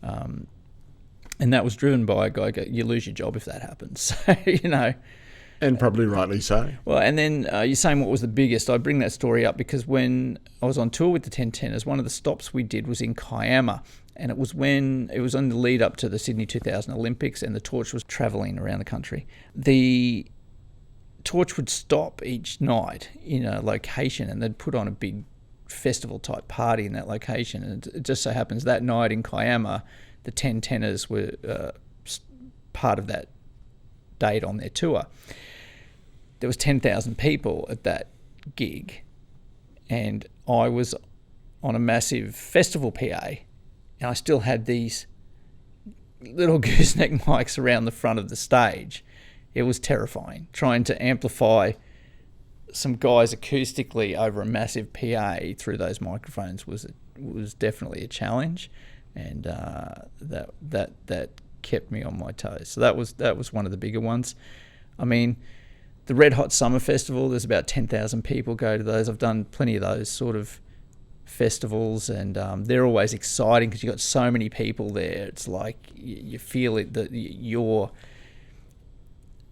and that was driven by a guy, you lose your job if that happens. So, you know. And probably rightly so. Well, and then you're saying what was the biggest. I bring that story up because when I was on tour with the Ten Tenors, one of the stops we did was in Kiama, and it was on the lead up to the Sydney 2000 Olympics, and the torch was travelling around the country. The torch would stop each night in a location, and they'd put on a big festival type party in that location. And it just so happens that night in Kiama, the Ten Tenors were part of that date on their tour. There was 10,000 people at that gig, and I was on a massive festival PA, and I still had these little gooseneck mics around the front of the stage. It was terrifying. Trying to amplify some guys acoustically over a massive PA through those microphones was definitely a challenge, and that kept me on my toes. So that was one of the bigger ones. I mean, the Red Hot Summer Festival, there's about 10,000 people go to those. I've done plenty of those sort of festivals, and they're always exciting because you've got so many people there. It's like you feel it, that your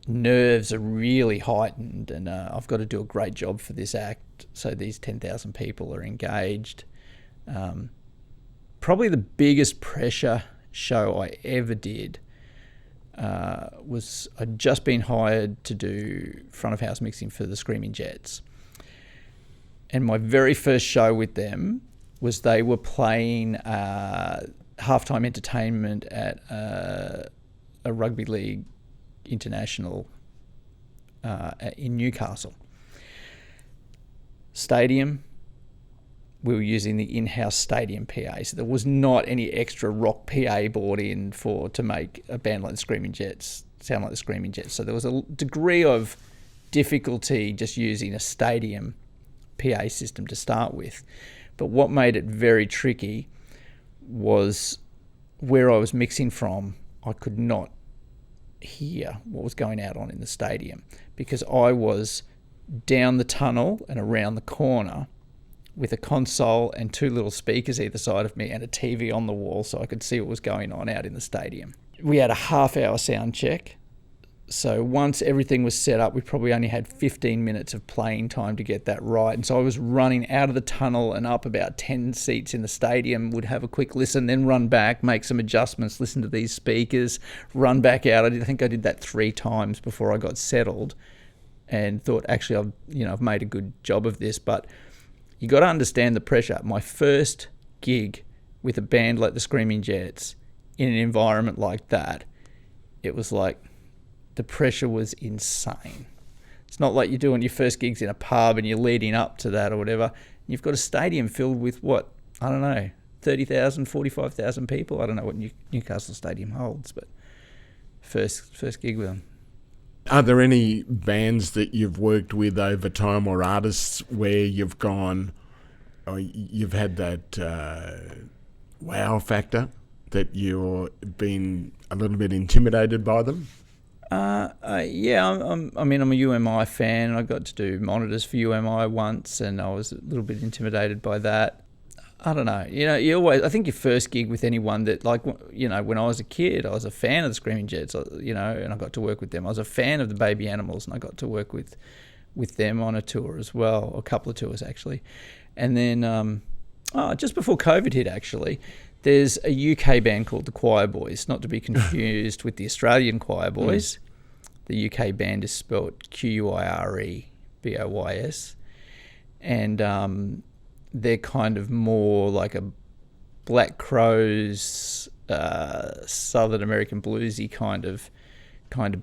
nerves are really heightened, and I've got to do a great job for this act so these 10,000 people are engaged. Probably the biggest pressure show I ever did was I'd just been hired to do front of house mixing for the Screaming Jets, and my very first show with them was they were playing halftime entertainment at a rugby league international in Newcastle stadium. We were using the in-house stadium PA, so there was not any extra rock PA brought in to make a band like the Screaming Jets sound like the Screaming Jets. So there was a degree of difficulty just using a stadium PA system to start with. But what made it very tricky was where I was mixing from, I could not hear what was going out on in the stadium because I was down the tunnel and around the corner with a console and two little speakers either side of me and a TV on the wall so I could see what was going on out in the stadium. We had a half-hour sound check. So once everything was set up, we probably only had 15 minutes of playing time to get that right. And so I was running out of the tunnel and up about 10 seats in the stadium, would have a quick listen, then run back, make some adjustments, listen to these speakers, run back out. I think I did that 3 times before I got settled and thought, actually, I've made a good job of this. But you got to understand the pressure. My first gig with a band like the Screaming Jets in an environment like that, it was like the pressure was insane. It's not like you're doing your first gigs in a pub and you're leading up to that or whatever. You've got a stadium filled with 30,000, 45,000 people. I don't know what Newcastle Stadium holds, but first gig with them. Are there any bands that you've worked with over time or artists where you've gone, or you've had that wow factor that you've been a little bit intimidated by them? Yeah, I'm a UMI fan. I got to do monitors for UMI once, and I was a little bit intimidated by that. I don't know. I think your first gig with anyone that, when I was a kid, I was a fan of the Screaming Jets, and I got to work with them. I was a fan of the Baby Animals, and I got to work with them on a tour as well, a couple of tours actually. And then just before COVID hit, actually, there's a UK band called the Choir Boys, not to be confused with the Australian Choir Boys. The UK band is spelled QUIREBOYS, and they're kind of more like a Black Crowes, Southern American bluesy kind of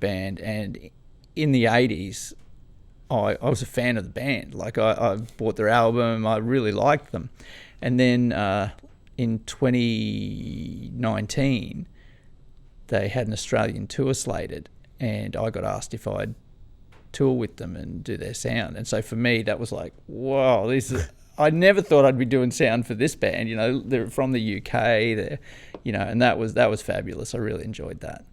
band. And in the 80s, I was a fan of the band. Like I bought their album, I really liked them. And then in 2019, they had an Australian tour slated, and I got asked if I'd tour with them and do their sound. And so for me, that was like, wow, I never thought I'd be doing sound for this band. They're from the UK. And that was fabulous. I really enjoyed that.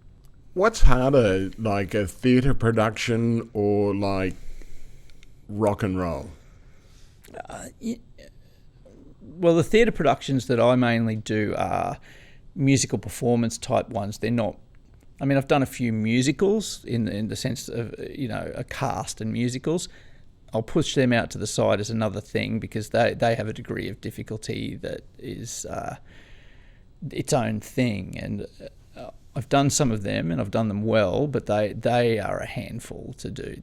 What's harder, like a theatre production or like rock and roll? Well, the theatre productions that I mainly do are musical performance type ones. They're not. I mean, I've done a few musicals in the sense of a cast and musicals. I'll push them out to the side as another thing because they have a degree of difficulty that is its own thing. And I've done some of them and I've done them well, but they are a handful to do.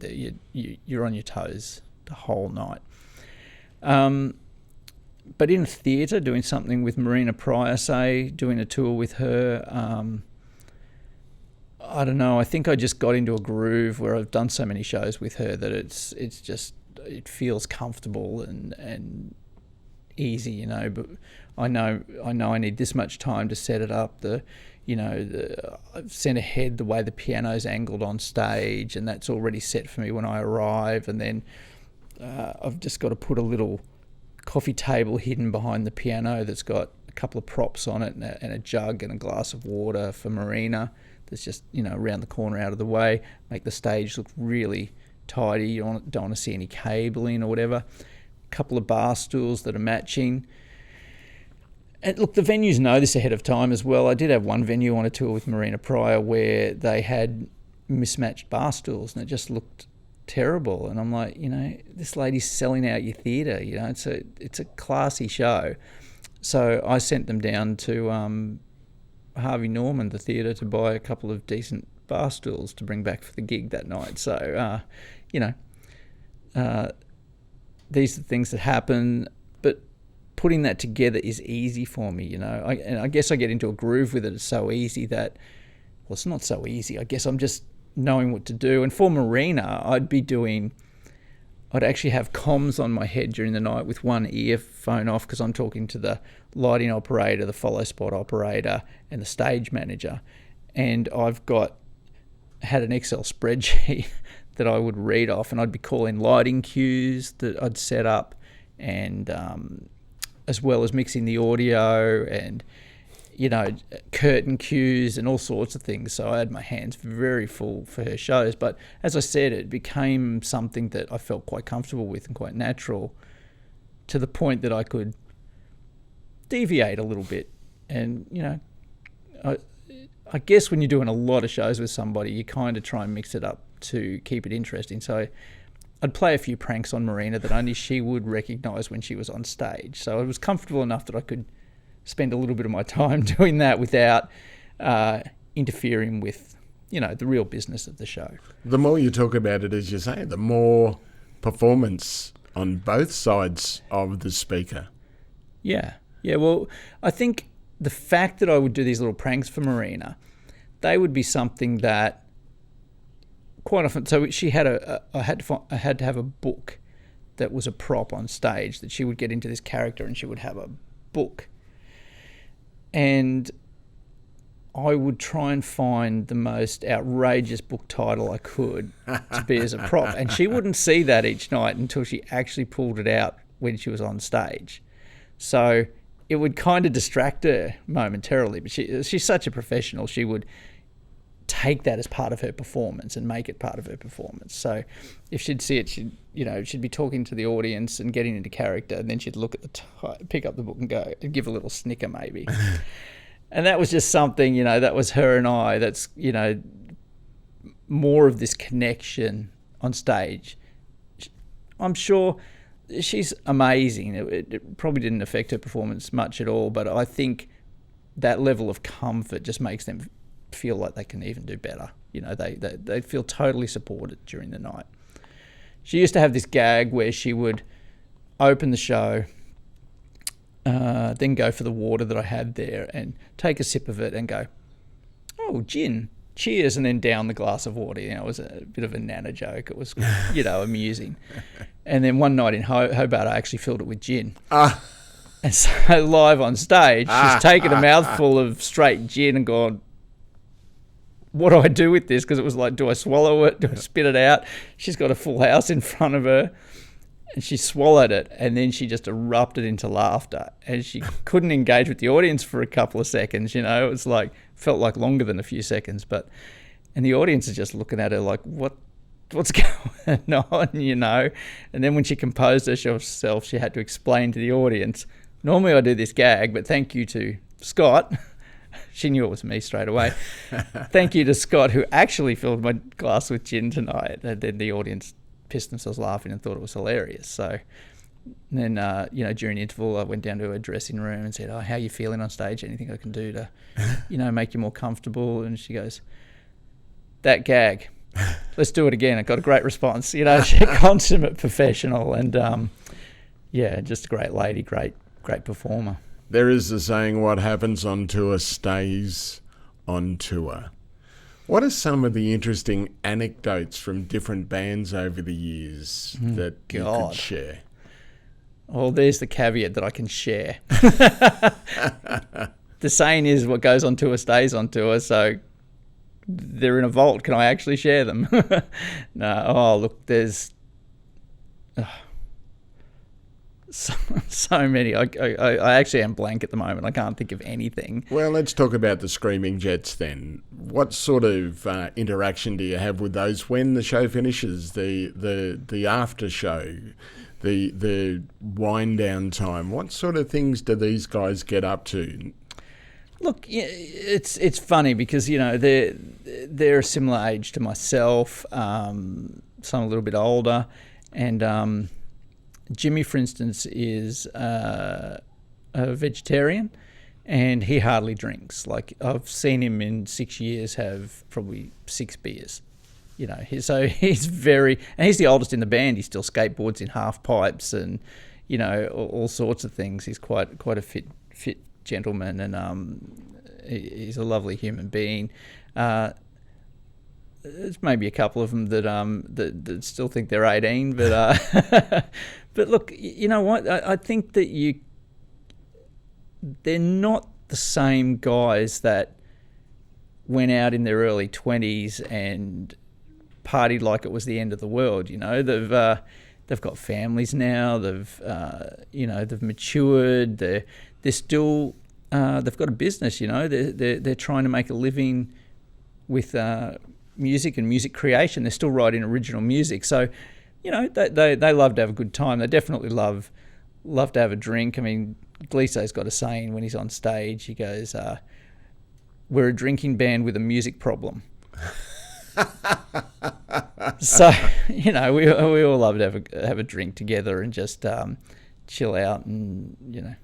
You're on your toes the whole night. But in theatre, doing something with Marina Pryor, say, doing a tour with her, I don't know. I think I just got into a groove where I've done so many shows with her that it feels comfortable and easy, But I know I need this much time to set it up. I've sent ahead the way the piano's angled on stage, and that's already set for me when I arrive. And then I've just got to put a little coffee table hidden behind the piano that's got a couple of props on it and a jug and a glass of water for Marina that's just around the corner out of the way, make the stage look really tidy. You don't want to see any cabling or whatever. A couple of bar stools that are matching. And look, the venues know this ahead of time as well. I did have one venue on a tour with Marina Pryor where they had mismatched bar stools and it just looked terrible. And I'm like, this lady's selling out your theatre. It's a classy show. So I sent them down to Harvey Norman, the theatre, to buy a couple of decent bar stools to bring back for the gig that night. So, these are things that happen, but putting that together is easy for me, and I guess I get into a groove with it. It's so easy that, well, it's not so easy. I guess I'm just knowing what to do. And for Marina, I'd actually have comms on my head during the night with one earphone off because I'm talking to the lighting operator, the follow spot operator, and the stage manager. And I've had an Excel spreadsheet that I would read off, and I'd be calling lighting cues that I'd set up, and as well as mixing the audio and curtain cues and all sorts of things. So I had my hands very full for her shows. But as I said, it became something that I felt quite comfortable with and quite natural, to the point that I could deviate a little bit. And, I guess when you're doing a lot of shows with somebody, you kind of try and mix it up to keep it interesting. So I'd play a few pranks on Marina that only she would recognise when she was on stage. So I was comfortable enough that I could spend a little bit of my time doing that without interfering with, the real business of the show. The more you talk about it, as you say, the more performance on both sides of the speaker. Yeah. Well, I think the fact that I would do these little pranks for Marina, they would be something that quite often. So she had I had to have a book that was a prop on stage that she would get into this character, and she would have a book. And I would try and find the most outrageous book title I could to be as a prop. And she wouldn't see that each night until she actually pulled it out when she was on stage. So it would kind of distract her momentarily. But she's such a professional. She would take that as part of her performance and make it part of her performance. So if she'd see it, she'd be talking to the audience and getting into character, and then she'd look at pick up the book and go and give a little snicker maybe. And that was just something, that was her and I. That's, more of this connection on stage. I'm sure she's amazing. It probably didn't affect her performance much at all, but I think that level of comfort just makes them feel like they can even do better. They feel totally supported during the night. She used to have this gag where she would open the show, then go for the water that I had there and take a sip of it and go, "Oh, gin, cheers," and then down the glass of water. It was a bit of a nana joke. It was, amusing. And then one night in Hobart, I actually filled it with gin. And so live on stage, she's taken a mouthful of straight gin and gone, "What do I do with this?" Because it was like, do I swallow it? Do I spit it out? She's got a full house in front of her. And she swallowed it, and then she just erupted into laughter. And she couldn't engage with the audience for a couple of seconds. You know, it was like, felt like longer than a few seconds. And the audience is just looking at her like, what's going on, you know? And then when she composed herself, she had to explain to the audience. Normally I do this gag, but thank you to Scott. She knew it was me straight away. Thank you to Scott, who actually filled my glass with gin tonight. And then the audience pissed themselves laughing and thought it was hilarious. So then, you know, during the interval, I went down to her dressing room and said, how are you feeling on stage? Anything I can do to, you know, make you more comfortable? And she goes, that gag, let's do it again. I got a great response. You know, she's a consummate professional and, yeah, just a great lady, great performer. There is a saying, what happens on tour stays on tour. What are some of the interesting anecdotes from different bands over the years that you could share? Well, there's the caveat that I can share. The saying is what goes on tour stays on tour, so they're in a vault. Can I actually share them? No. Oh, look, there's so many. I actually am blank at the moment. I can't think of anything. Well, let's talk about the Screaming Jets then. What sort of interaction do you have with those when the show finishes? The after show, the wind down time. What sort of things do these guys get up to? Look, it's funny because, you know, they're a similar age to myself. Some a little bit older, and Jimmy, for instance, is a vegetarian, and he hardly drinks. Like, I've seen him in 6 years have probably 6 beers. You know, so he's and he's the oldest in the band. He still skateboards in half pipes and, you know, all sorts of things. He's quite a fit gentleman, and he's a lovely human being. There's maybe a couple of them that still think they're 18, but but look, you know what? I think that they're not the same guys that went out in their early 20s and partied like it was the end of the world. You know, they've got families now. They've matured. They're still they've got a business. You know, they're trying to make a living with music and music creation. They're still writing original music. So, you know, they love to have a good time. They definitely love to have a drink. I mean, Glisso's got a saying when he's on stage. He goes, "We're a drinking band with a music problem." So, you know, we all love to have a drink together and just chill out and, you know,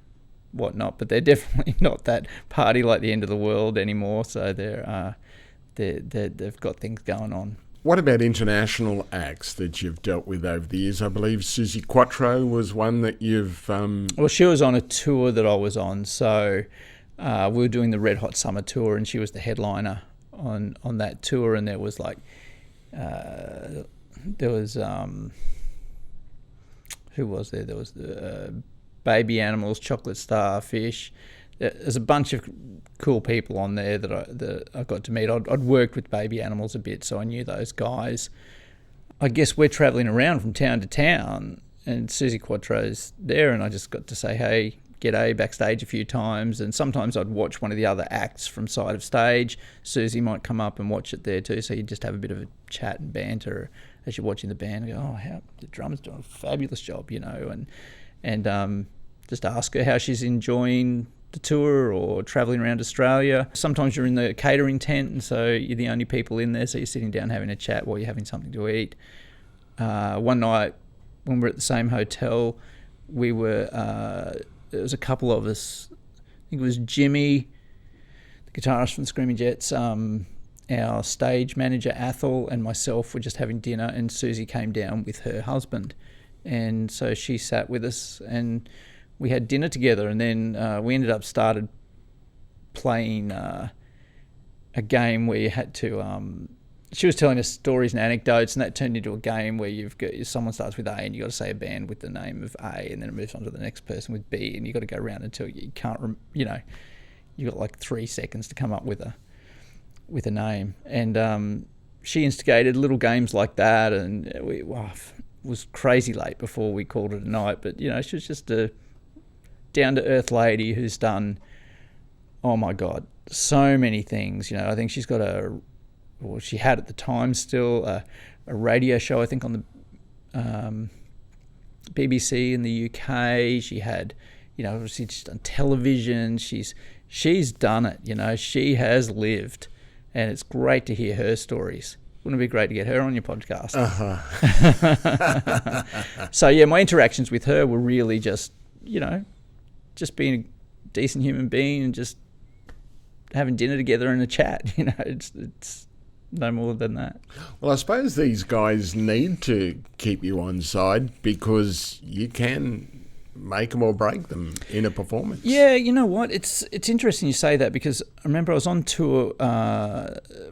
whatnot. But they're definitely not that party like the end of the world anymore. So they've got things going on. What about international acts that you've dealt with over the years? I believe Susie Quatro was one that you've... Well, she was on a tour that I was on. So we were doing the Red Hot Summer Tour, and she was the headliner on that tour. And there was like... who was there? There was the Baby Animals, Chocolate Starfish. There's a bunch of cool people on there that I got to meet. I'd worked with Baby Animals a bit, so I knew those guys. I guess we're travelling around from town to town, and Susie Quatro's there, and I just got to say, hey, g'day, backstage a few times, and sometimes I'd watch one of the other acts from side of stage. Susie might come up and watch it there too, so you just have a bit of a chat and banter as you're watching the band. And go, oh, how the drummer's doing a fabulous job, you know, and just ask her how she's enjoying the tour or travelling around Australia. Sometimes you're in the catering tent, and so you're the only people in there, so you're sitting down having a chat while you're having something to eat. One night when we were at the same hotel, we were there was a couple of us. I think it was Jimmy, the guitarist from the Screaming Jets, our stage manager Athel, and myself were just having dinner, and Susie came down with her husband, and so she sat with us and we had dinner together, and then we ended up started playing a game where you had to... she was telling us stories and anecdotes, and that turned into a game where someone starts with A, and you got to say a band with the name of A, and then it moves on to the next person with B, and you got to go around until you can't... you got like 3 seconds to come up with a name. And she instigated little games like that, and was crazy late before we called it a night. But, you know, she was just a down-to-earth lady who's done, oh my God, so many things. You know, I think she's got she had at the time still a radio show, I think, on the BBC in the UK. She had, you know, obviously she's done television. She's done it, you know. She has lived, and it's great to hear her stories. Wouldn't it be great to get her on your podcast? So, yeah, my interactions with her were really just, you know, just being a decent human being and just having dinner together and a chat. You know, it's no more than that. Well, I suppose these guys need to keep you on side because you can make them or break them in a performance. Yeah, you know what? It's interesting you say that, because I remember I was on tour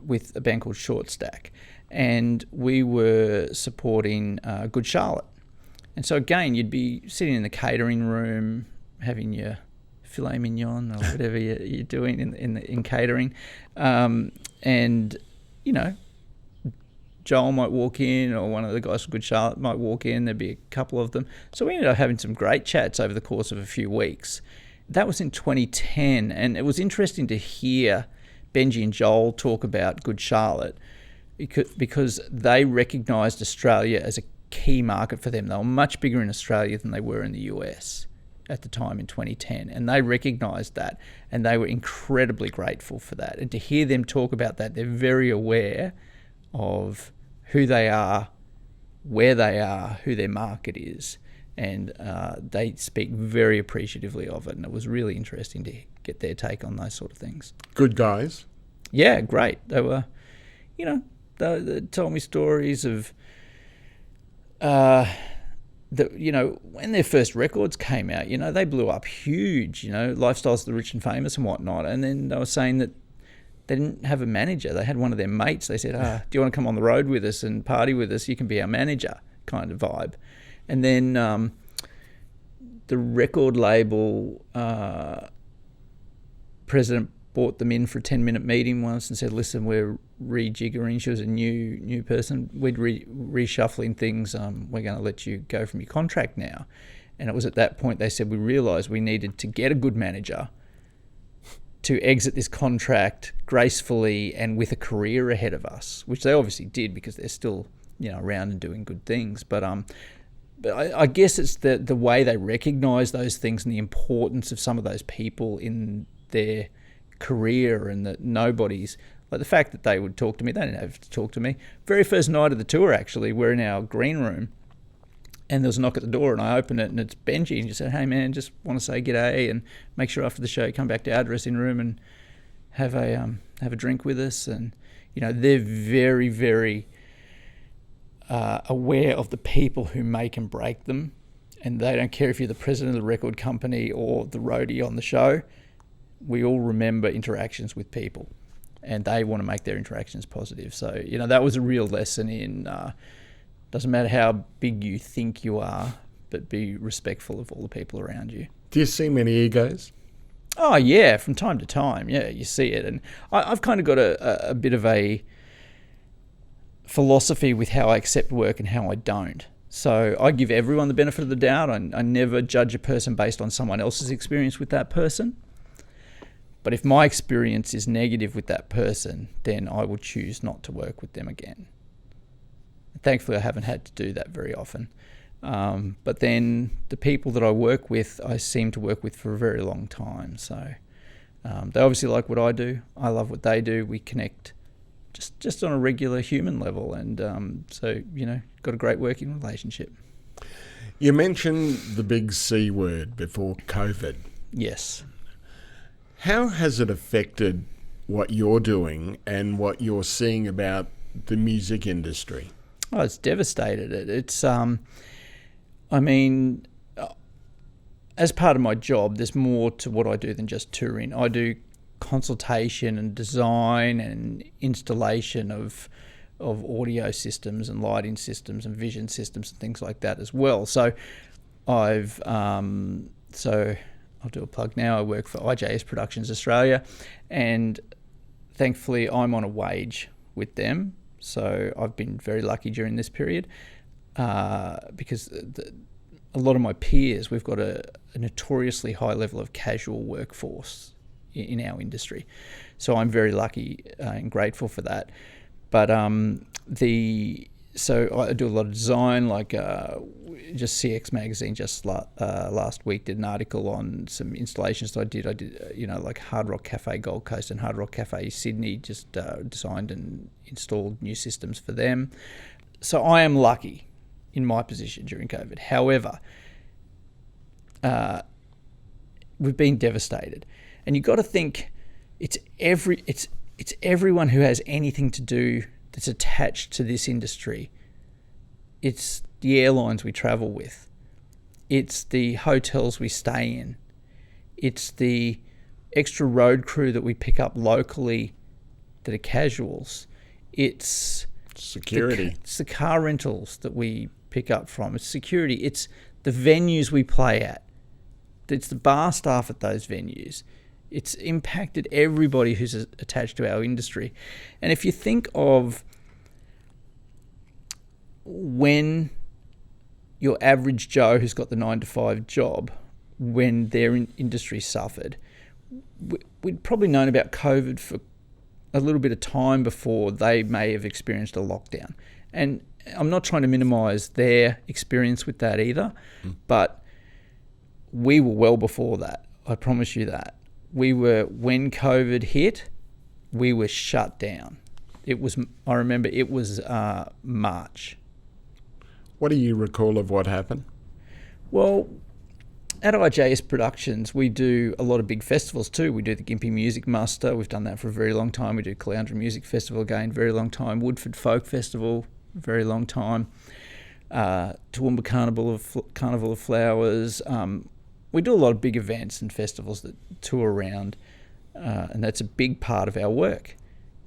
with a band called Short Stack, and we were supporting Good Charlotte. And so again, you'd be sitting in the catering room having your filet mignon or whatever you're doing in catering, and you know, Joel might walk in, or one of the guys from Good Charlotte might walk in. There'd be a couple of them. So we ended up having some great chats over the course of a few weeks. That was in 2010, and it was interesting to hear Benji and Joel talk about Good Charlotte because they recognised Australia as a key market for them. They were much bigger in Australia than they were in the US at the time in 2010, and they recognised that, and they were incredibly grateful for that. And to hear them talk about that, they're very aware of who they are, where they are, who their market is, and they speak very appreciatively of it, and it was really interesting to get their take on those sort of things. Good guys. Yeah, great. They were, you know, they told me stories of that, you know, when their first records came out, you know, they blew up huge, you know, Lifestyles of the Rich and Famous and whatnot. And then they were saying that they didn't have a manager. They had one of their mates. They said, do you want to come on the road with us and party with us? You can be our manager, kind of vibe. And then the record label president brought them in for a 10-minute meeting once and said, listen, we're rejiggering. She was a new person. We're reshuffling things. We're going to let you go from your contract now. And it was at that point they said, we realised we needed to get a good manager to exit this contract gracefully and with a career ahead of us, which they obviously did because they're still, you know, around and doing good things. But I guess it's the way they recognise those things and the importance of some of those people in their career, and that nobody's, like the fact that they would talk to me, they didn't have to talk to me. Very first night of the tour, actually, we're in our green room, and there was a knock at the door, and I open it, and it's Benji, and you said, hey man, just want to say g'day, and make sure after the show you come back to our dressing room and have a drink with us. And you know, they're very, very aware of the people who make and break them, and they don't care if you're the president of the record company or the roadie on the show. We all remember interactions with people, and they want to make their interactions positive. So, you know, that was a real lesson in doesn't matter how big you think you are, but be respectful of all the people around you. Do you see many egos? Oh, yeah, from time to time. Yeah, you see it. And I've kind of got a bit of a philosophy with how I accept work and how I don't. So I give everyone the benefit of the doubt. I never judge a person based on someone else's experience with that person. But if my experience is negative with that person, then I will choose not to work with them again. Thankfully, I haven't had to do that very often. But then the people that I work with, I seem to work with for a very long time. So they obviously like what I do. I love what they do. We connect just on a regular human level. And so, you know, got a great working relationship. You mentioned the big C word before COVID. Yes. How has it affected what you're doing and what you're seeing about the music industry? Oh, it's devastated it. It's, I mean, as part of my job, there's more to what I do than just touring. I do consultation and design and installation of audio systems and lighting systems and vision systems and things like that as well. So I'll do a plug now. I work for IJS Productions Australia, and thankfully I'm on a wage with them. So I've been very lucky during this period. because a lot of my peers, we've got a notoriously high level of casual workforce in our industry. So I'm very lucky and grateful for that. But so I do a lot of design, like just CX Magazine just last week did an article on some installations that I did. Like Hard Rock Cafe Gold Coast and Hard Rock Cafe Sydney, just designed and installed new systems for them. So I am lucky in my position during COVID. However, we've been devastated, and you've got to think it's everyone who has anything to do that's attached to this industry. It's the airlines we travel with. It's the hotels we stay in. It's the extra road crew that we pick up locally that are casuals. It's security. It's the car rentals that we pick up from. It's security. It's the venues we play at. It's the bar staff at those venues. It's impacted everybody who's attached to our industry. And if you think of when your average Joe who's got the 9-to-5 job, when their industry suffered, we'd probably known about COVID for a little bit of time before they may have experienced a lockdown. And I'm not trying to minimise their experience with that either, but we were well before that. I promise you that. When COVID hit, we were shut down. I remember it was March. What do you recall of what happened? Well, at IJS Productions, we do a lot of big festivals too. We do the Gympie Music Muster. We've done that for a very long time. We do Caloundra Music Festival again, very long time. Woodford Folk Festival, very long time. Toowoomba Carnival of Flowers. We do a lot of big events and festivals that tour around, and that's a big part of our work.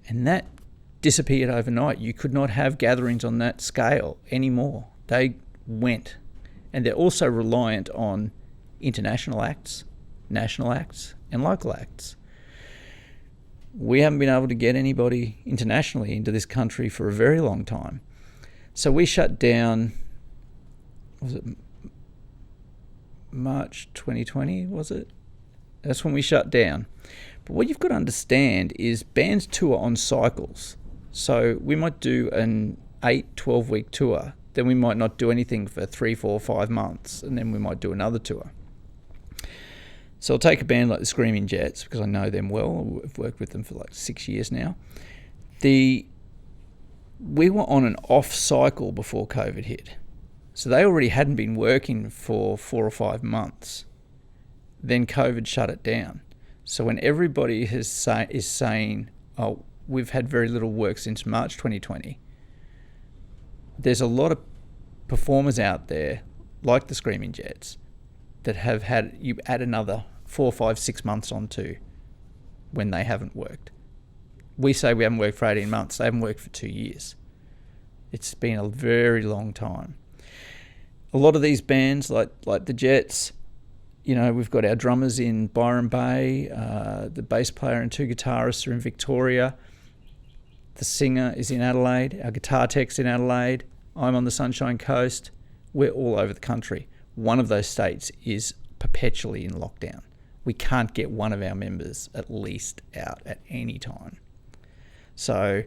And that disappeared overnight. You could not have gatherings on that scale anymore. They went. And they're also reliant on international acts, national acts, and local acts. We haven't been able to get anybody internationally into this country for a very long time. So we shut down, was it March 2020, was it? That's when we shut down. But what you've got to understand is bands tour on cycles. So we might do an 8-12 week tour, then we might not do anything for 3, 4, 5 months, and then we might do another tour. So I'll take a band like the Screaming Jets, because I know them well. I've worked with them for like 6 years now. We were on an off cycle before COVID hit. So they already hadn't been working for 4 or 5 months. Then COVID shut it down. So when everybody is saying, oh, we've had very little work since March 2020, there's a lot of performers out there, like the Screaming Jets, that have had, you add another 4, 5, 6 months onto when they haven't worked. We say we haven't worked for 18 months. They haven't worked for 2 years. It's been a very long time. A lot of these bands, like the Jets, we've got our drummers in Byron Bay, the bass player and 2 guitarists are in Victoria, the singer is in Adelaide, our guitar tech's in Adelaide, I'm on the Sunshine Coast. We're all over the country. One of those states is perpetually in lockdown. We can't get one of our members at least out at any time. So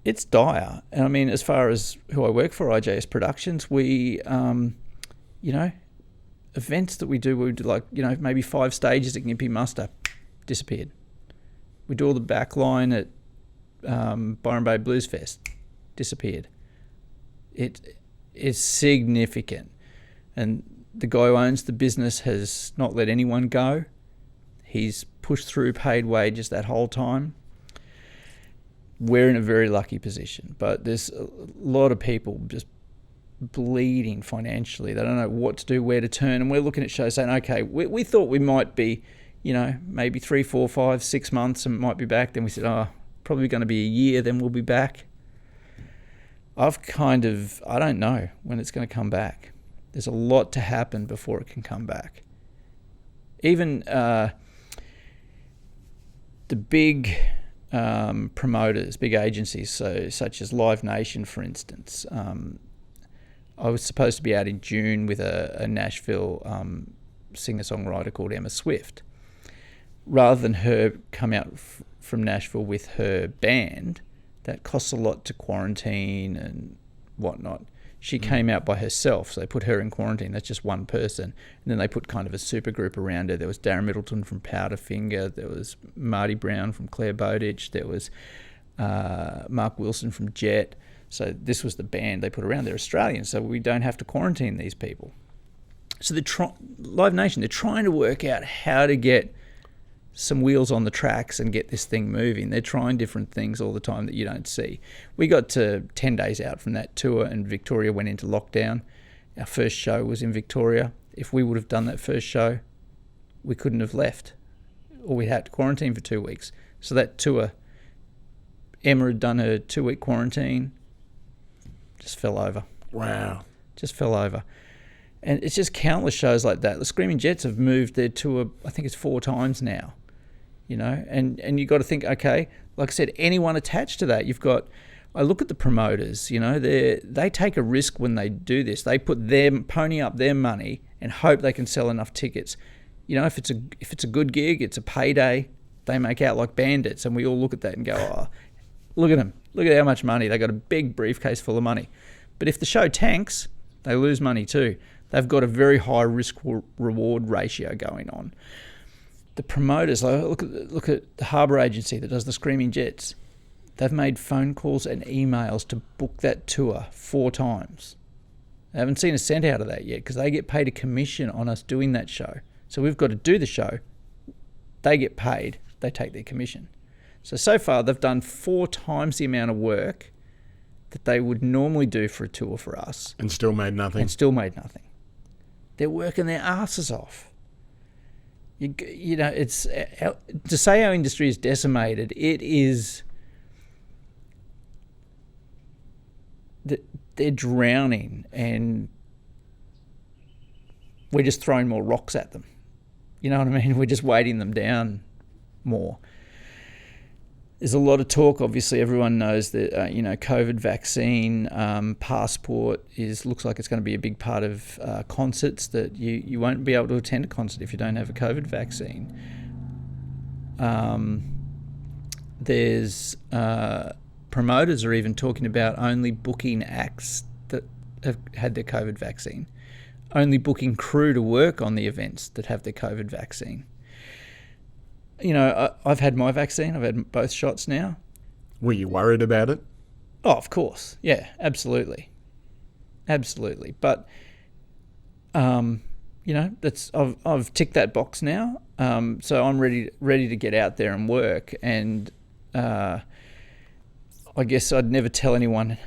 it's dire. And I mean, as far as who I work for, IJS Productions, we, events that we do like, maybe 5 stages at Gympie Muster, disappeared. We do all the back line at Byron Bay Blues Fest, disappeared. It is significant. And the guy who owns the business has not let anyone go. He's pushed through paid wages that whole time. We're in a very lucky position, but there's a lot of people just bleeding financially. They don't know what to do, where to turn, and we're looking at shows saying, okay, we thought we might be, maybe 3, 4, 5, 6 months and might be back. Then we said, probably going to be a year, then we'll be back. I don't know when it's going to come back. There's a lot to happen before it can come back. Even the big promoters, big agencies, such as Live Nation, for instance, I was supposed to be out in June with a Nashville singer-songwriter called Emma Swift. Rather than her come out from Nashville with her band, that costs a lot to quarantine and whatnot. She came out by herself, so they put her in quarantine. That's just one person. And then they put kind of a super group around her. There was Darren Middleton from Powderfinger. There was Marty Brown from Claire Bowditch. There was Mark Wilson from Jet. So this was the band they put around. They're Australian, so we don't have to quarantine these people. So Live Nation, they're trying to work out how to get some wheels on the tracks and get this thing moving. They're trying different things all the time that you don't see. We got to 10 days out from that tour and Victoria went into lockdown. Our first show was in Victoria. If we would have done that first show, we couldn't have left, or we had to quarantine for 2 weeks. So that tour, Emma had done her 2-week quarantine, just fell over. Wow. Just fell over. And it's just countless shows like that. The Screaming Jets have moved their tour, I think it's 4 times now. You know, and you've got to think, okay, like I said, anyone attached to that, I look at the promoters, you know, they take a risk when they do this. They pony up their money and hope they can sell enough tickets. You know, if it's a good gig, it's a payday, they make out like bandits, and we all look at that and go, oh, look at them, look at how much money. They got a big briefcase full of money. But if the show tanks, they lose money too. They've got a very high risk-reward ratio going on. The promoters, look at the Harbour Agency that does the Screaming Jets. They've made phone calls and emails to book that tour 4 times. They haven't seen a cent out of that yet because they get paid a commission on us doing that show. So we've got to do the show. They get paid. They take their commission. So far, they've done 4 times the amount of work that they would normally do for a tour for us. And still made nothing. They're working their asses off. You know, it's to say our industry is decimated. It is. They're drowning, and we're just throwing more rocks at them. You know what I mean? We're just weighting them down more. There's a lot of talk. Obviously, everyone knows that COVID vaccine passport looks like it's going to be a big part of concerts. That you won't be able to attend a concert if you don't have a COVID vaccine. There's promoters are even talking about only booking acts that have had their COVID vaccine, only booking crew to work on the events that have their COVID vaccine. You know, I've had my vaccine. I've had both shots now. Were you worried about it? Oh, of course. Yeah, absolutely. But, I've ticked that box now. So I'm ready to get out there and work. And I guess I'd never tell anyone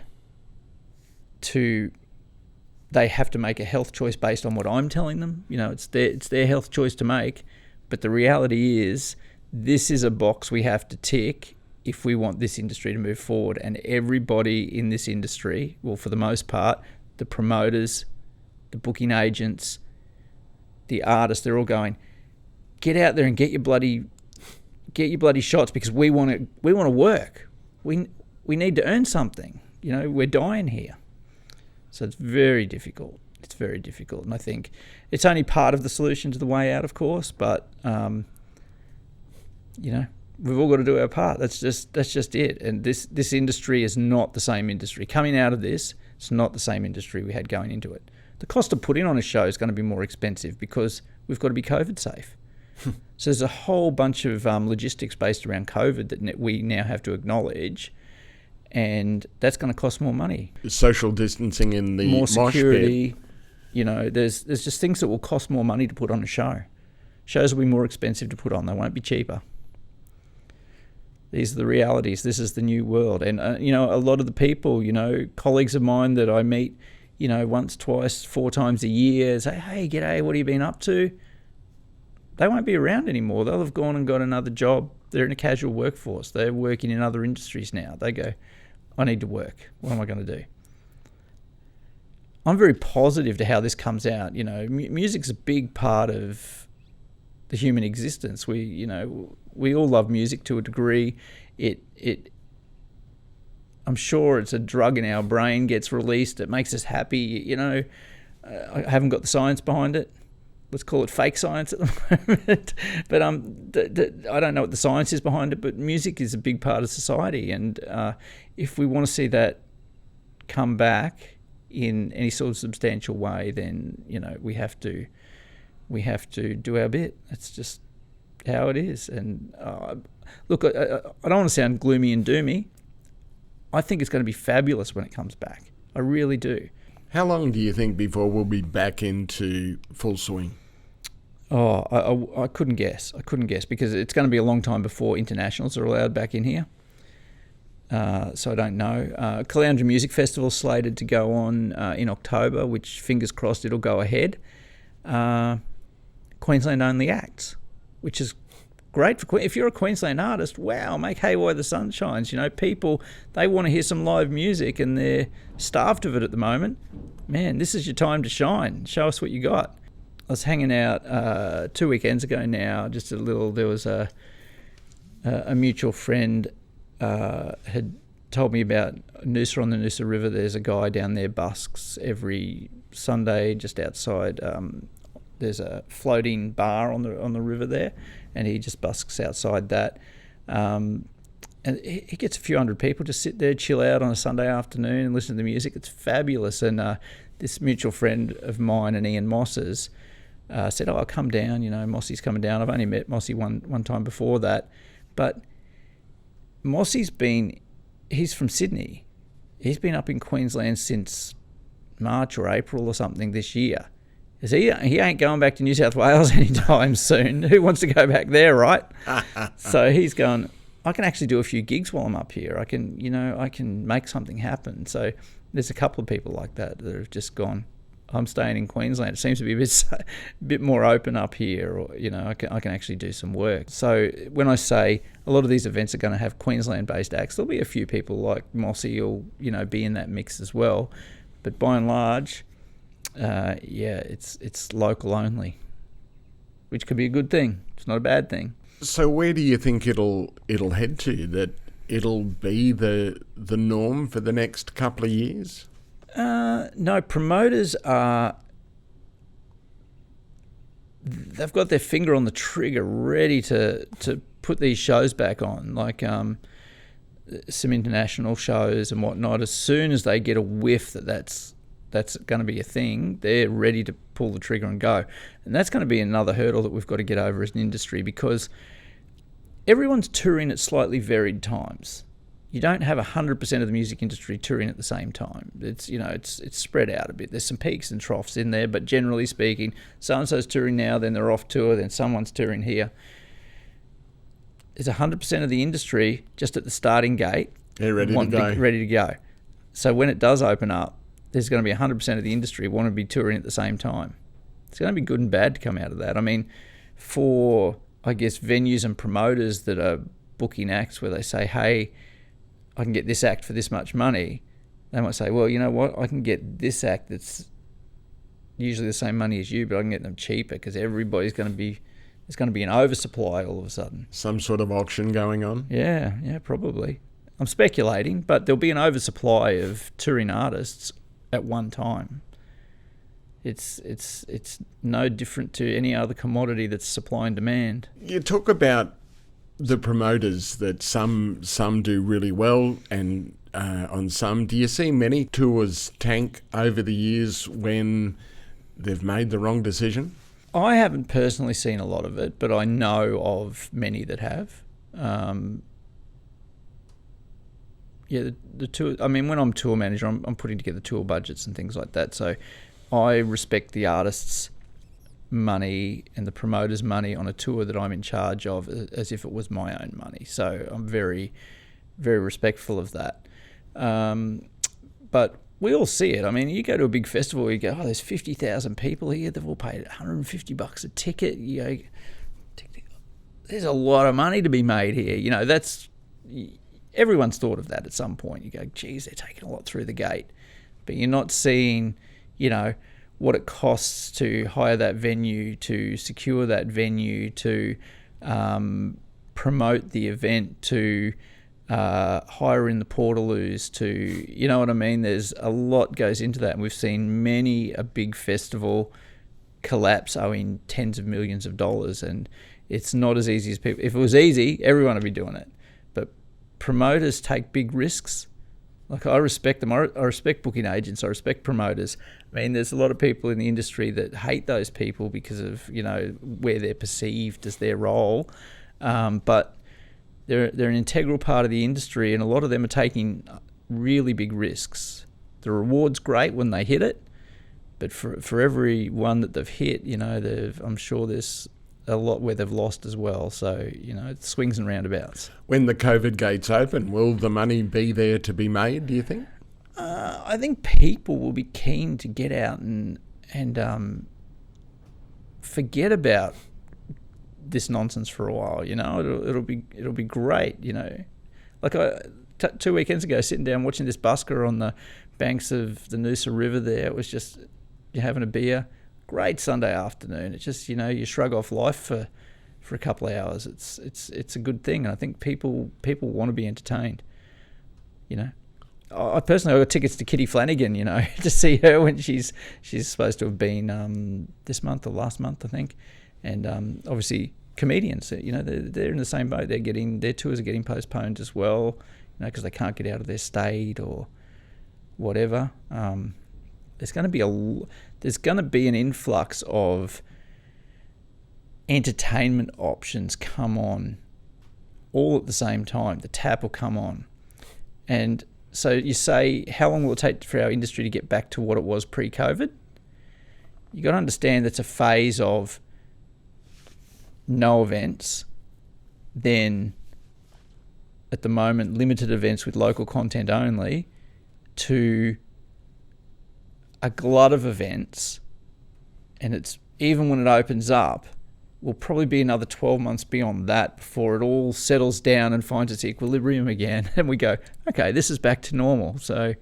they have to make a health choice based on what I'm telling them. You know, it's their health choice to make. But the reality is, this is a box we have to tick if we want this industry to move forward. And everybody in this industry, well, for the most part, the promoters, the booking agents, the artists, they're all going, get out there and get your bloody shots because we want to work. We need to earn something. You know, we're dying here. So it's very difficult. And I think it's only part of the solution to the way out, of course, but we've all got to do our part. That's just it. And this industry is not the same industry. Coming out of this, it's not the same industry we had going into it. The cost of putting on a show is going to be more expensive because we've got to be COVID safe. So there's a whole bunch of logistics based around COVID that we now have to acknowledge, and that's going to cost more money. Social distancing in the more mosh security. pit. You know, there's just things that will cost more money to put on a show. Shows will be more expensive to put on. They won't be cheaper. These are the realities. This is the new world. And, a lot of the people, colleagues of mine that I meet, once, twice, 4 times a year, say, hey, g'day, what have you been up to? They won't be around anymore. They'll have gone and got another job. They're in a casual workforce. They're working in other industries now. They go, I need to work. What am I going to do? I'm very positive to how this comes out. Music's a big part of the human existence. We all love music to a degree. It I'm sure it's a drug in our brain, gets released, it makes us happy. You know, I haven't got the science behind it. Let's call it fake science at the moment. But I don't know what the science is behind it, but music is a big part of society. And if we want to see that come back in any sort of substantial way, then, you know, we have to do our bit. It's just how it is. And look, I don't want to sound gloomy and doomy. I think it's going to be fabulous when it comes back. I really do. How long do you think before we'll be back into full swing? Oh, I couldn't guess. Because it's going to be a long time before internationals are allowed back in here. So I don't know. Caloundra Music Festival slated to go on in October, which fingers crossed it'll go ahead. Queensland only acts, which is great for if you're a Queensland artist. Wow, make hay while the sun shines. You know, people, they want to hear some live music and they're starved of it at the moment. Man, this is your time to shine. Show us what you got. I was hanging out 2 weekends ago now. There was a mutual friend had told me about Noosa on the Noosa River. There's a guy down there busks every Sunday just outside. There's a floating bar on the river there, and he just busks outside that. And he gets a few hundred people just sit there, chill out on a Sunday afternoon and listen to the music. It's fabulous. And this mutual friend of mine and Ian Moss's said, "Oh, I'll come down. You know, Mossy's coming down." I've only met Mossy one time before that, but Mossy's he's from Sydney. He's been up in Queensland since March or April or something this year. He ain't going back to New South Wales anytime soon. Who wants to go back there, right? So he's going, I can actually do a few gigs while I'm up here. I can make something happen. So there's a couple of people like that have just gone, I'm staying in Queensland. It seems to be a bit more open up here, or, you know, I can actually do some work. So when I say a lot of these events are going to have Queensland-based acts, there'll be a few people like Mossy who'll, you know, be in that mix as well. But by and large, it's local only, which could be a good thing. It's not a bad thing. So where do you think it'll head to? That it'll be the norm for the next couple of years? No, promoters they've got their finger on the trigger, ready to put these shows back on, like some international shows and whatnot. As soon as they get a whiff that's going to be a thing, they're ready to pull the trigger and go. And that's going to be another hurdle that we've got to get over as an industry, because everyone's touring at slightly varied times. You don't have 100% of the music industry touring at the same time. It's, you know, it's spread out a bit. There's some peaks and troughs in there, but generally speaking, so-and-so's touring now, then they're off tour, then someone's touring here. There's 100% of the industry just at the starting gate. They're ready to go. So when it does open up, there's going to be 100% of the industry want to be touring at the same time. It's going to be good and bad to come out of that. I mean, for, I guess, venues and promoters that are booking acts where they say, hey, I can get this act for this much money, they might say, well, you know what, I can get this act that's usually the same money as you, but I can get them cheaper because there's going to be an oversupply all of a sudden. Some sort of auction going on? Yeah, probably. I'm speculating, but there'll be an oversupply of touring artists at one time. It's no different to any other commodity that's supply and demand. You talk about the promoters, that some do really well, and on some, do you see many tours tank over the years when they've made the wrong decision? I haven't personally seen a lot of it, but I know of many that have. The tour. I mean, when I'm tour manager, I'm putting together tour budgets and things like that. So I respect the artists' money and the promoter's money on a tour that I'm in charge of as if it was my own money. So I'm very, very respectful of that. But we all see it. I mean, you go to a big festival, you go, oh, there's 50,000 people here. They've all paid $150 a ticket. You go, there's a lot of money to be made here. You know, everyone's thought of that at some point. You go, geez, they're taking a lot through the gate. But you're not seeing, you know, what it costs to hire that venue, to secure that venue, to promote the event, to hire in the portaloos to, you know what I mean? There's a lot goes into that. And we've seen many a big festival collapse owing tens of millions of dollars. And it's not as easy as people. If it was easy, everyone would be doing it. But promoters take big risks. Like, I respect them. I respect booking agents. I respect promoters. I mean, there's a lot of people in the industry that hate those people because of, you know, where they're perceived as their role. But they're an integral part of the industry, and a lot of them are taking really big risks. The reward's great when they hit it, but for every one that they've hit, you know, I'm sure there's a lot where they've lost as well. So, you know, it swings and roundabouts. When the COVID gates open, will the money be there to be made, do you think? I think people will be keen to get out and forget about this nonsense for a while. You know, it'll be great. You know, like 2 weekends ago, sitting down watching this busker on the banks of the Noosa River. There, it was just, you're having a beer. Great Sunday afternoon. It's just, you know, you shrug off life for a couple of hours. It's a good thing, and I think people want to be entertained. You know, I personally got tickets to Kitty Flanagan, you know, to see her when she's supposed to have been this month or last month, I think. And obviously comedians, you know, they're in the same boat. Their tours are getting postponed as well, you know, because they can't get out of their state or whatever. There's going to be an influx of entertainment options come on all at the same time. The tap will come on. And so you say, how long will it take for our industry to get back to what it was pre-COVID? You got to understand that's a phase of no events, then at the moment limited events with local content only, to a glut of events, and it's, even when it opens up, will probably be another 12 months beyond that before it all settles down and finds its equilibrium again, and we go, okay, this is back to normal. So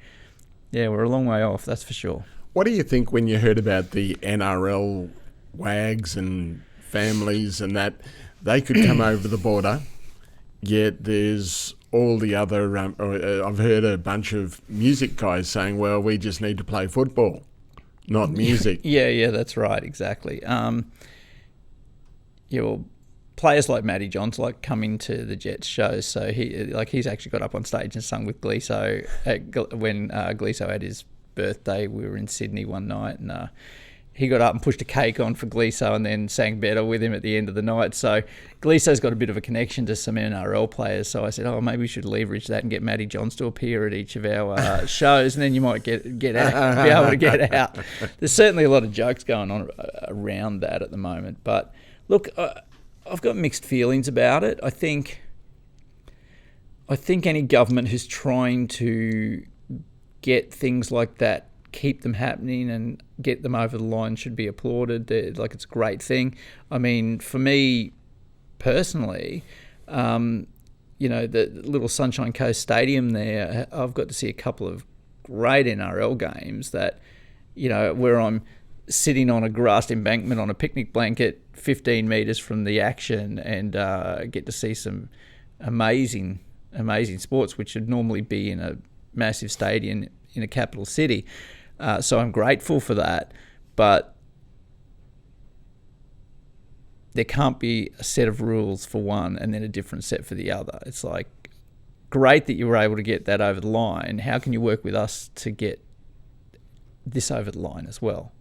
yeah, we're a long way off, that's for sure. What do you think when you heard about the NRL wags and families and that they could come over the border, yet there's all the other, I've heard a bunch of music guys saying, well, we just need to play football, not music. Yeah, that's right, exactly. Well, players like Matty Johns like coming to the Jets shows, so he's actually got up on stage and sung with Gleeso when Gleeso had his birthday. We were in Sydney one night, and he got up and pushed a cake on for Gleeso and then sang better with him at the end of the night. So Gleeso's got a bit of a connection to some NRL players. So I said, maybe we should leverage that and get Matty Johns to appear at each of our shows, and then you might get out, be able to get out. There's certainly a lot of jokes going on around that at the moment. But look, I've got mixed feelings about it. I think any government who's trying to get things like that, keep them happening and get them over the line, should be applauded. It's a great thing. I mean, for me personally, the little Sunshine Coast Stadium there, I've got to see a couple of great NRL games that, you know, where I'm sitting on a grassed embankment on a picnic blanket 15 metres from the action and get to see some amazing sports, which should normally be in a massive stadium in a capital city. So I'm grateful for that, but there can't be a set of rules for one and then a different set for the other. It's like, great that you were able to get that over the line. How can you work with us to get this over the line as well?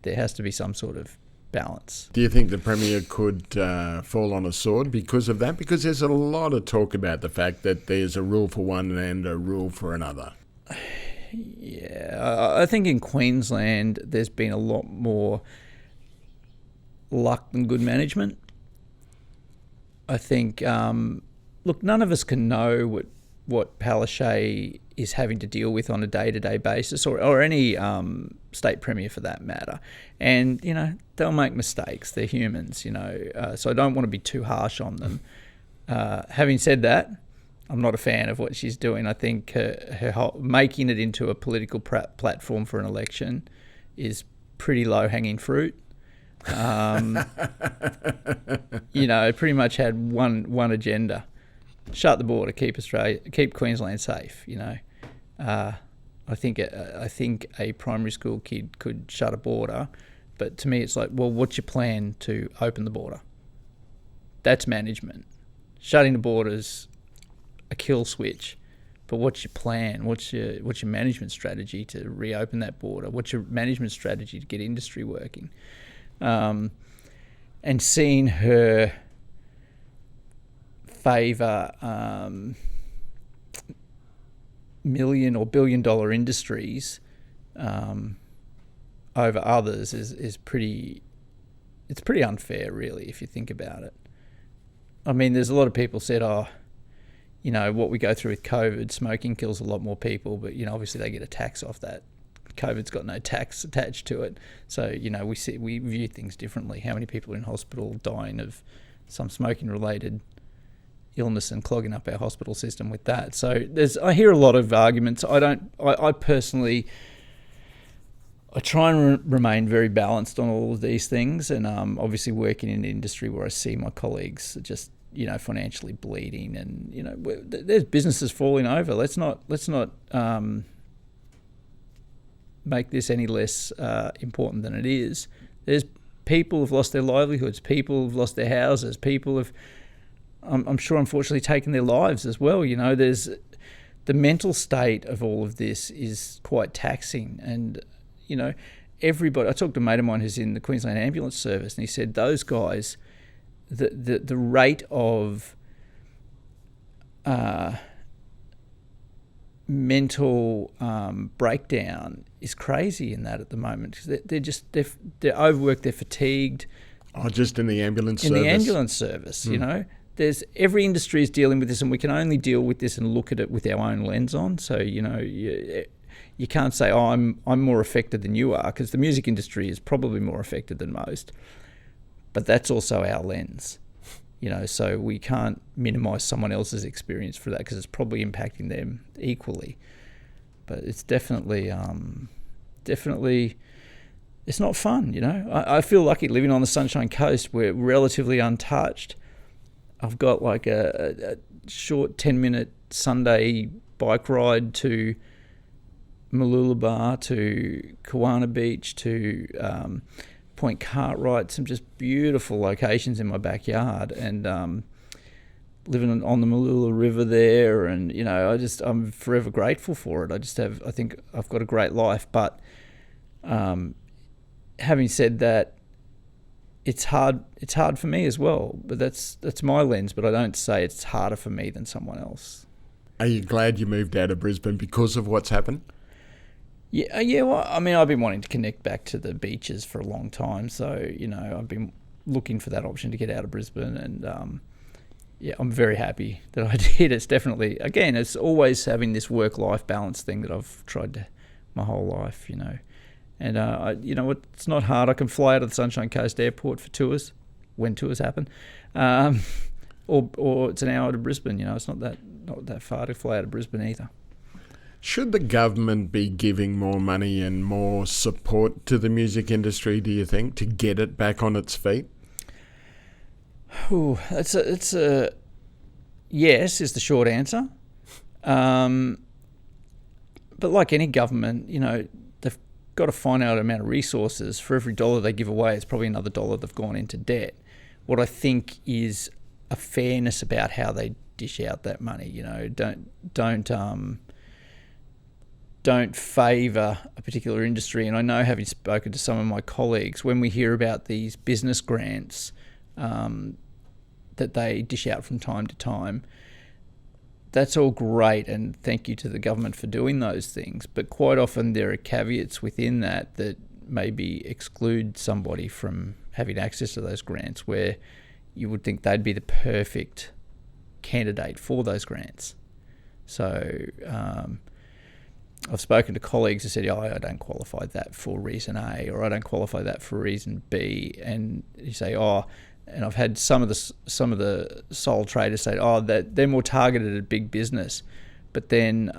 There has to be some sort of balance. Do you think the Premier could fall on a sword because of that? Because there's a lot of talk about the fact that there's a rule for one and a rule for another. Yeah, I think in Queensland there's been a lot more luck than good management. I think, look, none of us can know what Palaszczuk is having to deal with on a day-to-day basis, or any state premier for that matter. And, you know, they'll make mistakes. They're humans, you know, so I don't want to be too harsh on them. Having said that, I'm not a fan of what she's doing. I think her whole, making it into a political platform for an election is pretty low-hanging fruit. You know, it pretty much had one agenda, shut the border, keep Queensland safe. I think a primary school kid could shut a border, but to me it's like, well, what's your plan to open the border? That's management. Shutting the border's a kill switch, but what's your plan? What's your management strategy to reopen that border? What's your management strategy to get industry working? And seeing her favour million or billion dollar industries over others is pretty unfair, really, if you think about it. I mean, there's a lot of people said, what we go through with COVID, smoking kills a lot more people, but obviously they get a tax off that. COVID's got no tax attached to it, so we view things differently. How many people in hospital dying of some smoking related illness and clogging up our hospital system with that? So I hear a lot of arguments. I personally try and remain very balanced on all of these things, and obviously working in an industry where I see my colleagues just financially bleeding, and there's businesses falling over. Let's not make this any less important than it is. There's people who've lost their livelihoods, people who've lost their houses, people have, I'm sure, unfortunately taken their lives as well. There's the mental state of all of this is quite taxing, and everybody. I talked to a mate of mine who's in the Queensland Ambulance Service, and he said those guys, the rate of mental breakdown is crazy in that at the moment. They're overworked, they're fatigued. Oh, just in the ambulance service? In the ambulance service, There's every industry is dealing with this, and we can only deal with this and look at it with our own lens on. So, you can't say, I'm more affected than you are, because the music industry is probably more affected than most. But that's also our lens, so we can't minimise someone else's experience for that, because it's probably impacting them equally. But it's definitely, it's not fun, I feel lucky living on the Sunshine Coast. We're relatively untouched. I've got like a short 10-minute Sunday bike ride to Mooloolaba, to Kawana Beach, to Point Cartwright, some just beautiful locations in my backyard, and living on the Mooloola River there, and I'm forever grateful for it. I think I've got a great life, but having said that, it's hard for me as well, but that's my lens, but I don't say it's harder for me than someone else. Are you glad you moved out of Brisbane because of what's happened? Yeah. Well, I mean, I've been wanting to connect back to the beaches for a long time, so I've been looking for that option to get out of Brisbane, and I'm very happy that I did. It's definitely, again, it's always having this work-life balance thing that I've tried to my whole life, and it's not hard. I can fly out of the Sunshine Coast Airport for tours when tours happen, or it's an hour to Brisbane. It's not that far to fly out of Brisbane either. Should the government be giving more money and more support to the music industry, do you think, to get it back on its feet? It's a yes is the short answer. But like any government, they've got to find out an amount of resources. For every dollar they give away, it's probably another dollar they've gone into debt. What I think is a fairness about how they dish out that money. Don't favour a particular industry. And I know, having spoken to some of my colleagues, when we hear about these business grants that they dish out from time to time, that's all great, and thank you to the government for doing those things. But quite often there are caveats within that maybe exclude somebody from having access to those grants, where you would think they'd be the perfect candidate for those grants. So I've spoken to colleagues who said, I don't qualify that for reason A, or I don't qualify that for reason B. And you say, and I've had some of the sole traders say, that they're more targeted at big business. But then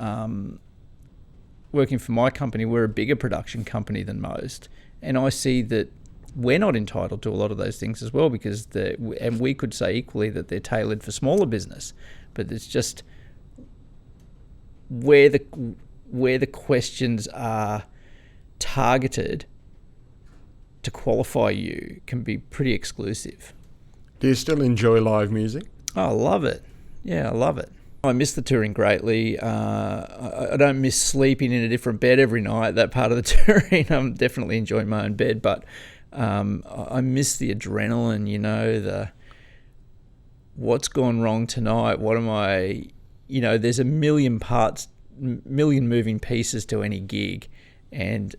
working for my company, we're a bigger production company than most. And I see that we're not entitled to a lot of those things as well, because and we could say equally that they're tailored for smaller business. but it's just where the questions are targeted to qualify you can be pretty exclusive. Do you still enjoy live music? Oh, I love it. Yeah, I love it. I miss the touring greatly. I don't miss sleeping in a different bed every night. That part of the touring, I'm definitely enjoying my own bed, but I miss the adrenaline, the what's gone wrong tonight, what am I, there's a million moving pieces to any gig, and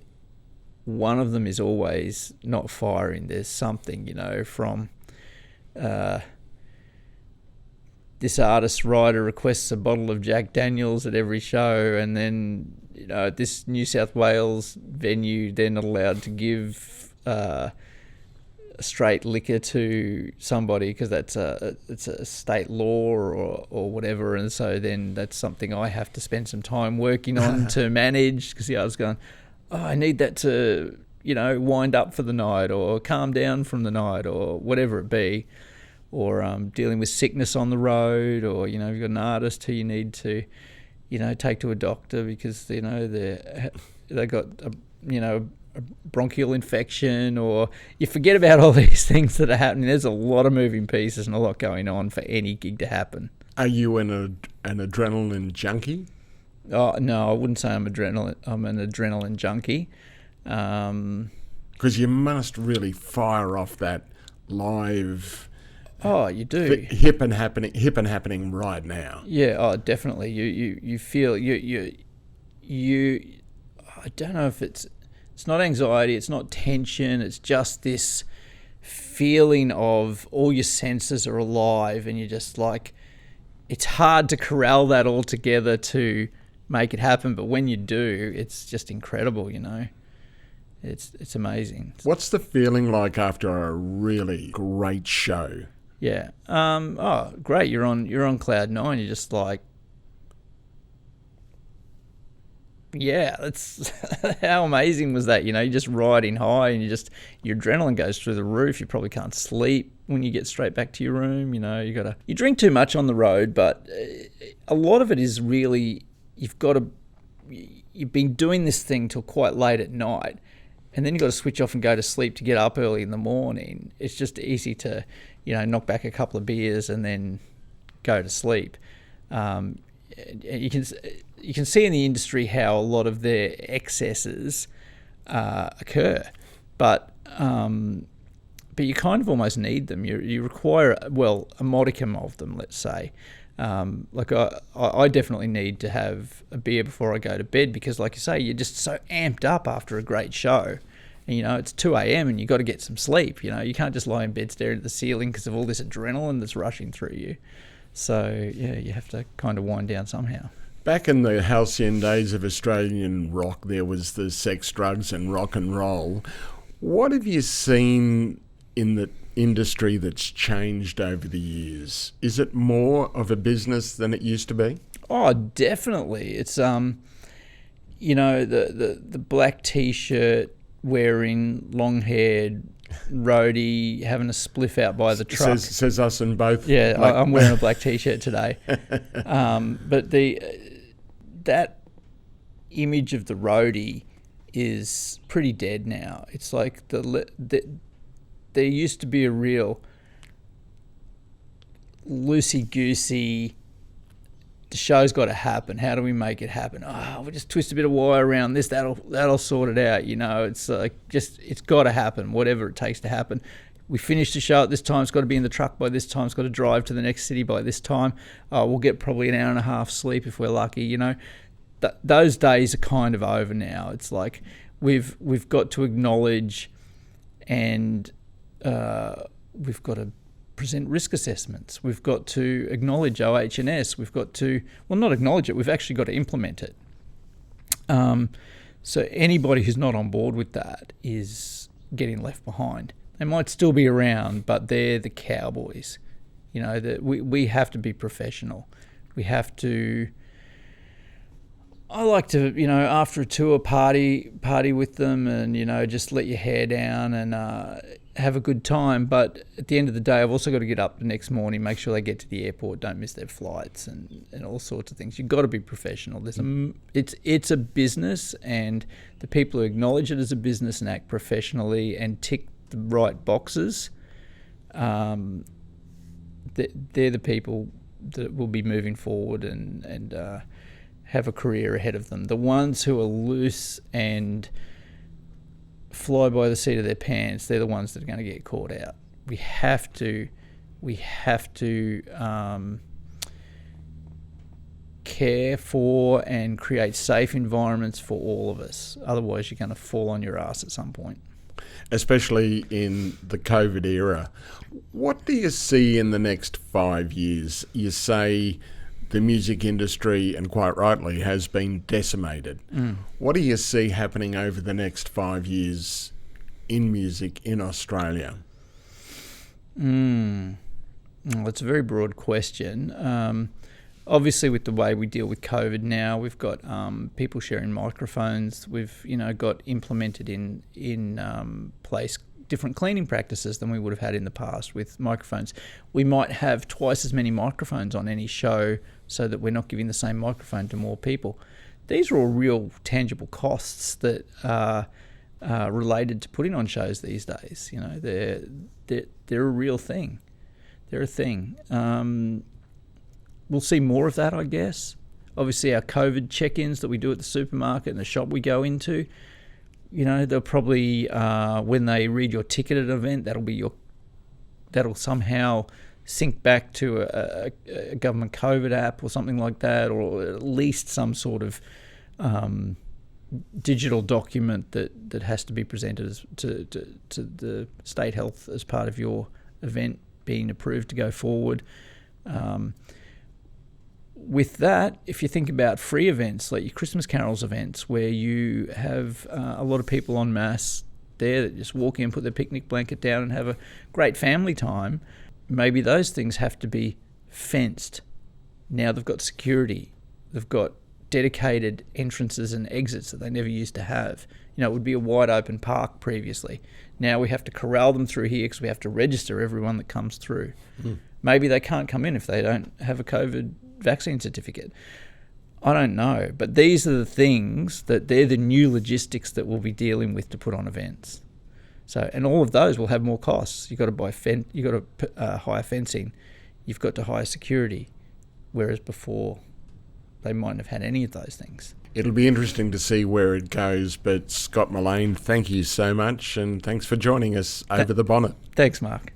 one of them is always not firing. There's something, from this artist writer requests a bottle of Jack Daniels at every show, and then this New South Wales venue, they're not allowed to give straight liquor to somebody because it's a state law or whatever, and so then that's something I have to spend some time working on to manage, because I was going, I need that to wind up for the night or calm down from the night or whatever it be, or dealing with sickness on the road, or you've got an artist who you need to take to a doctor because they got a bronchial infection, or you forget about all these things that are happening. There's a lot of moving pieces and a lot going on for any gig to happen. Are you an adrenaline junkie? Oh no, I wouldn't say I'm an adrenaline junkie. Because you must really fire off that live. Oh, you do. Hip and happening right now. Yeah. Oh, definitely. You feel you. I don't know if it's not anxiety, it's not tension, it's just this feeling of all your senses are alive, and you're just like, it's hard to corral that all together to make it happen, but when you do, it's just incredible, It's amazing. What's the feeling like after a really great show? Yeah. Oh, great. You're on cloud nine. You're just like, yeah, that's how amazing was that? You're just riding high, and your adrenaline goes through the roof. You probably can't sleep when you get straight back to your room. You drink too much on the road, but a lot of it is really, you've been doing this thing till quite late at night, and then you've got to switch off and go to sleep to get up early in the morning. It's just easy to, knock back a couple of beers and then go to sleep. You can see in the industry how a lot of their excesses occur, but you kind of almost need them. You require a modicum of them, let's say. Like I definitely need to have a beer before I go to bed, because, like you say, you're just so amped up after a great show. And, it's 2 a.m. and you've got to get some sleep. You can't just lie in bed staring at the ceiling because of all this adrenaline that's rushing through you. So, yeah, you have to kind of wind down somehow. Back in the halcyon days of Australian rock, there was the sex, drugs and rock and roll. What have you seen in the industry that's changed over the years? Is it more of a business than it used to be? Oh, definitely. It's, the black T-shirt wearing, long-haired roadie having a spliff out by the truck. Says us in both. Yeah, I'm wearing a black T-shirt today. But that image of the roadie is pretty dead now. It's like there used to be a real loosey-goosey, the show's got to happen. How do we make it happen? Oh, we'll just twist a bit of wire around this. That'll sort it out. It's like it's got to happen, whatever it takes to happen. We finish the show at this time. It's got to be in the truck by this time. It's got to drive to the next city by this time. We'll get probably an hour and a half sleep if we're lucky. Those days are kind of over now. It's like we've got to acknowledge, and we've got to present risk assessments. We've got to acknowledge OH&S. We've got to, not acknowledge it, we've actually got to implement it. So anybody who's not on board with that is getting left behind. They might still be around, but they're the cowboys. We have to be professional. We have to, I like to, after a tour, party with them, and, just let your hair down and have a good time, but at the end of the day, I've also got to get up the next morning, make sure they get to the airport, don't miss their flights, and all sorts of things. You've got to be professional. It's a business, and the people who acknowledge it as a business and act professionally and tick the right boxes, they're the people that will be moving forward and have a career ahead of them. The ones who are loose and fly by the seat of their pants, they're the ones that are going to get caught out. We have to care for and create safe environments for all of us. Otherwise, you're going to fall on your ass at some point. Especially in the COVID era. What do you see in the next 5 years? You say the music industry, and quite rightly, has been decimated. What do you see happening over the next 5 years in music in Australia? Well, it's a very broad question. Obviously, with the way we deal with COVID now, we've got people sharing microphones. We've got implemented in place different cleaning practices than we would have had in the past with microphones. We might have twice as many microphones on any show so that we're not giving the same microphone to more people. These are all real tangible costs that are related to putting on shows these days. They're a real thing. They're a thing. We'll see more of that, I guess. Obviously, our COVID check-ins that we do at the supermarket and the shop we go into, they'll probably, when they read your ticket at an event, that'll somehow sync back to a government COVID app or something like that, or at least some sort of digital document that has to be presented to the state health as part of your event being approved to go forward. With that, if you think about free events like your Christmas carols events, where you have a lot of people en masse there that just walk in, put their picnic blanket down and have a great family time, maybe those things have to be fenced. Now they've got security. They've got dedicated entrances and exits that they never used to have. It would be a wide open park previously. Now we have to corral them through here because we have to register everyone that comes through. Maybe they can't come in if they don't have a COVID vaccine certificate. I don't know, but these are the things they're the new logistics that we'll be dealing with to put on events. So, and all of those will have more costs. You've got to buy hire fencing. You've got to hire security, whereas before they mightn't have had any of those things. It'll be interesting to see where it goes, but Scott Mullane, thank you so much, and thanks for joining us over the bonnet. Thanks, Mark.